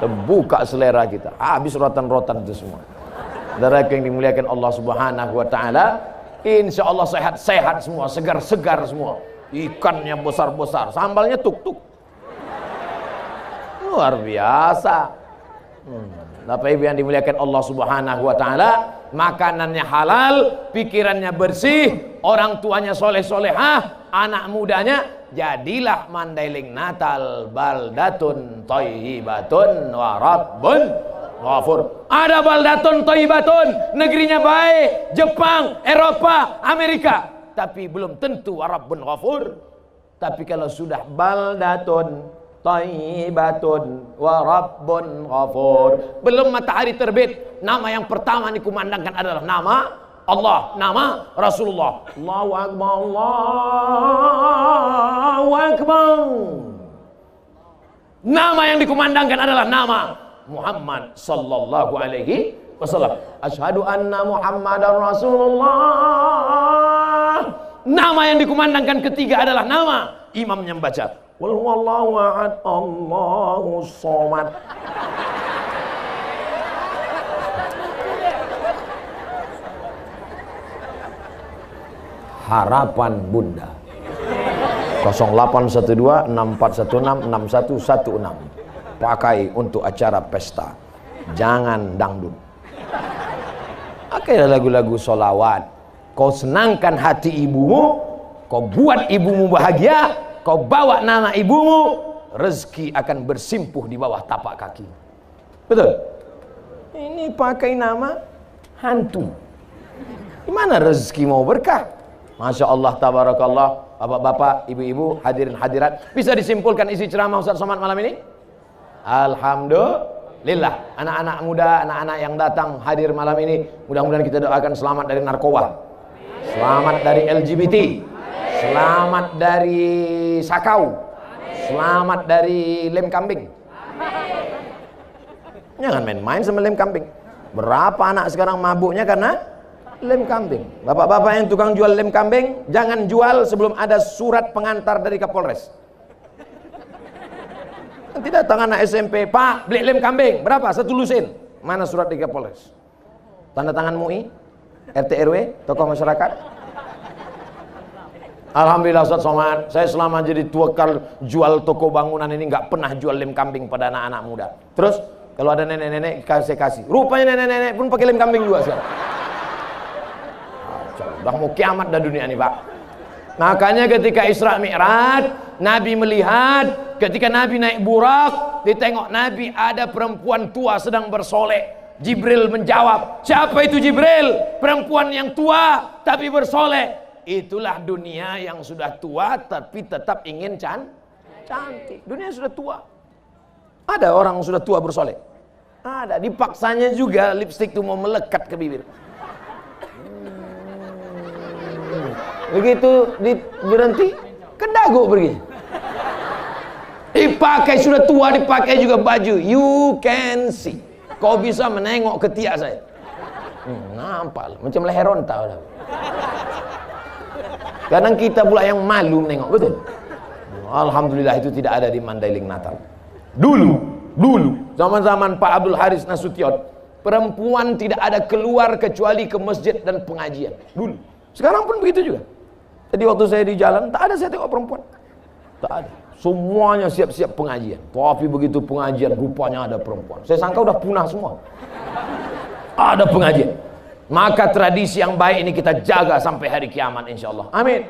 Terbuka selera kita. Habis rotan-rotan itu semua. Saudara yang dimuliakan Allah Subhanahu wa taala, insyaallah sehat-sehat semua, segar-segar semua. Ikannya besar-besar, sambalnya tuk-tuk. Luar biasa. Bapak Ibu yang dimuliakan Allah Subhanahu wa taala, makanannya halal, pikirannya bersih, orang tuanya soleh-solehah, anak mudanya jadilah Mandailing Natal baldatun thayyibatun wa rabbun ghafur. Ada baldatun thayyibatun, negerinya baik, Jepang, Eropa, Amerika, tapi belum tentu wa rabbun ghafur. Tapi kalau sudah baldatun thayyibatun wa rabbun ghafur, belum matahari terbit, nama yang pertama dikumandangkan adalah nama Allah, nama Rasulullah. Allahu Akbar, Allahu Akbar. Nama yang dikumandangkan adalah nama Muhammad sallallahu alaihi wasallam. Asyhadu anna Muhammadar Rasulullah. Nama yang dikumandangkan ketiga adalah nama imam yang baca Qul huwallahu ahad, Allahus somad. Harapan Bunda 0812 6416 6116. Pakai untuk acara pesta, jangan dangdut. Pakai lagu-lagu solawat. Kau senangkan hati ibumu, kau buat ibumu bahagia, kau bawa nama ibumu, rezeki akan bersimpuh di bawah tapak kaki. Betul? Ini pakai nama hantu. Gimana rezeki mau berkah? Masya Allah, tabarakallah. Bapak-bapak, ibu-ibu, hadirin hadirat, bisa disimpulkan isi ceramah Ustaz Somad malam ini? Alhamdulillah. Anak-anak muda, anak-anak yang datang hadir malam ini, mudah-mudahan kita doakan selamat dari narkoba, selamat dari LGBT, selamat dari sakau, selamat dari lem kambing. Jangan main-main sama lem kambing. Berapa anak sekarang mabuknya karena lem kambing. Bapak-bapak yang tukang jual lem kambing, jangan jual sebelum ada surat pengantar dari Kapolres. Nanti datang anak SMP, Pak, beli lem kambing, berapa? 1 lusin. Mana surat dari Kapolres? Tanda tangan MUI, RT RW, tokoh masyarakat. Alhamdulillah Ustaz Somad, saya selama jadi tukang jual toko bangunan ini nggak pernah jual lem kambing pada anak-anak muda. Terus kalau ada nenek-nenek kasih. Rupanya nenek-nenek pun pakai lem kambing juga sekarang. Udah mau kiamat dah dunia ini, Pak. Makanya ketika Isra Mi'raj, Nabi melihat ketika Nabi naik burak, ditengok Nabi ada perempuan tua sedang bersolek. Jibril menjawab, siapa itu Jibril? Perempuan yang tua tapi bersolek. Itulah dunia yang sudah tua tapi tetap ingin cantik. Dunia sudah tua. Ada orang sudah tua bersolek? Ada, dipaksanya juga lipstik itu mau melekat ke bibir. Begitu berhenti, ke dagu pergi. Dipakai sudah tua, dipakai juga baju. You can see. Kau bisa menengok ketiak saya. Nampak, macam leher onta. Kadang kita pula yang malu menengok, betul? Alhamdulillah itu tidak ada di Mandailing Natal. Dulu, zaman-zaman Pak Abdul Haris Nasution, perempuan tidak ada keluar kecuali ke masjid dan pengajian. Dulu. Sekarang pun begitu juga. Jadi waktu saya di jalan, tak ada saya tengok perempuan. Tak ada. Semuanya siap-siap pengajian. Tapi begitu pengajian, rupanya ada perempuan. Saya sangka udah punah semua. Ada pengajian. Maka tradisi yang baik ini kita jaga sampai hari kiamat insya Allah. Amin.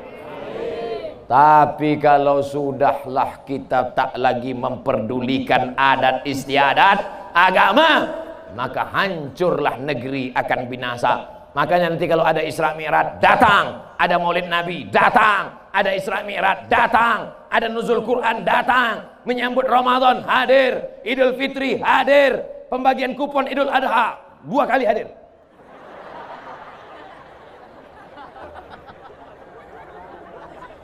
Tapi kalau sudahlah kita tak lagi memperdulikan adat istiadat agama, maka hancurlah negeri akan binasa. Makanya nanti kalau ada Isra Mi'raj datang, ada Maulid Nabi datang, ada Isra Mi'raj datang, ada Nuzul Quran datang, menyambut Ramadan hadir, Idul Fitri hadir, pembagian kupon Idul Adha 2 kali hadir.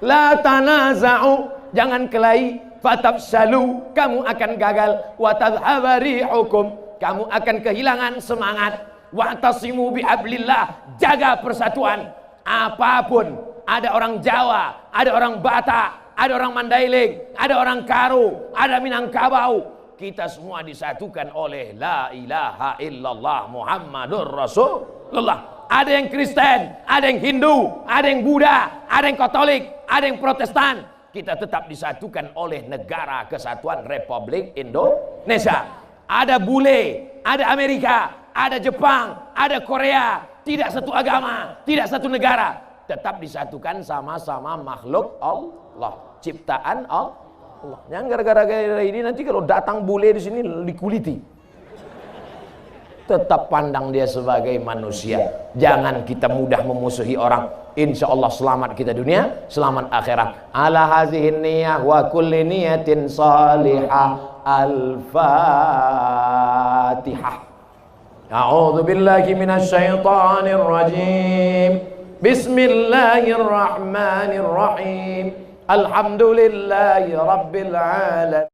La tanaza'u, jangan kelahi, fatafshalu, kamu akan gagal, wa tadhhaba rihukum, kamu akan kehilangan semangat. Wa'tasimu bihablillah, jaga persatuan. Apapun, ada orang Jawa, ada orang Batak, ada orang Mandailing, ada orang Karo, ada Minangkabau. Kita semua disatukan oleh la ilaha illallah Muhammadur Rasulullah. Ada yang Kristen, ada yang Hindu, ada yang Buddha, ada yang Katolik, ada yang Protestan. Kita tetap disatukan oleh Negara Kesatuan Republik Indonesia. Ada bule, ada Amerika, ada Jepang, ada Korea, tidak satu agama, tidak satu negara, tetap disatukan sama-sama makhluk Allah, ciptaan Allah. Yang gara-gara ini nanti kalau datang bule di sini dikuliti. Tetap pandang dia sebagai manusia. Jangan kita mudah memusuhi orang. Insya Allah selamat kita dunia, selamat akhirat. Ala hazihin niyah wa kulli niyatin salihah. Al-Fatihah. A'udzu billahi minasy syaithanir rajim. Bismillahirrahmanirrahim. Alhamdulillahi rabbil alamin.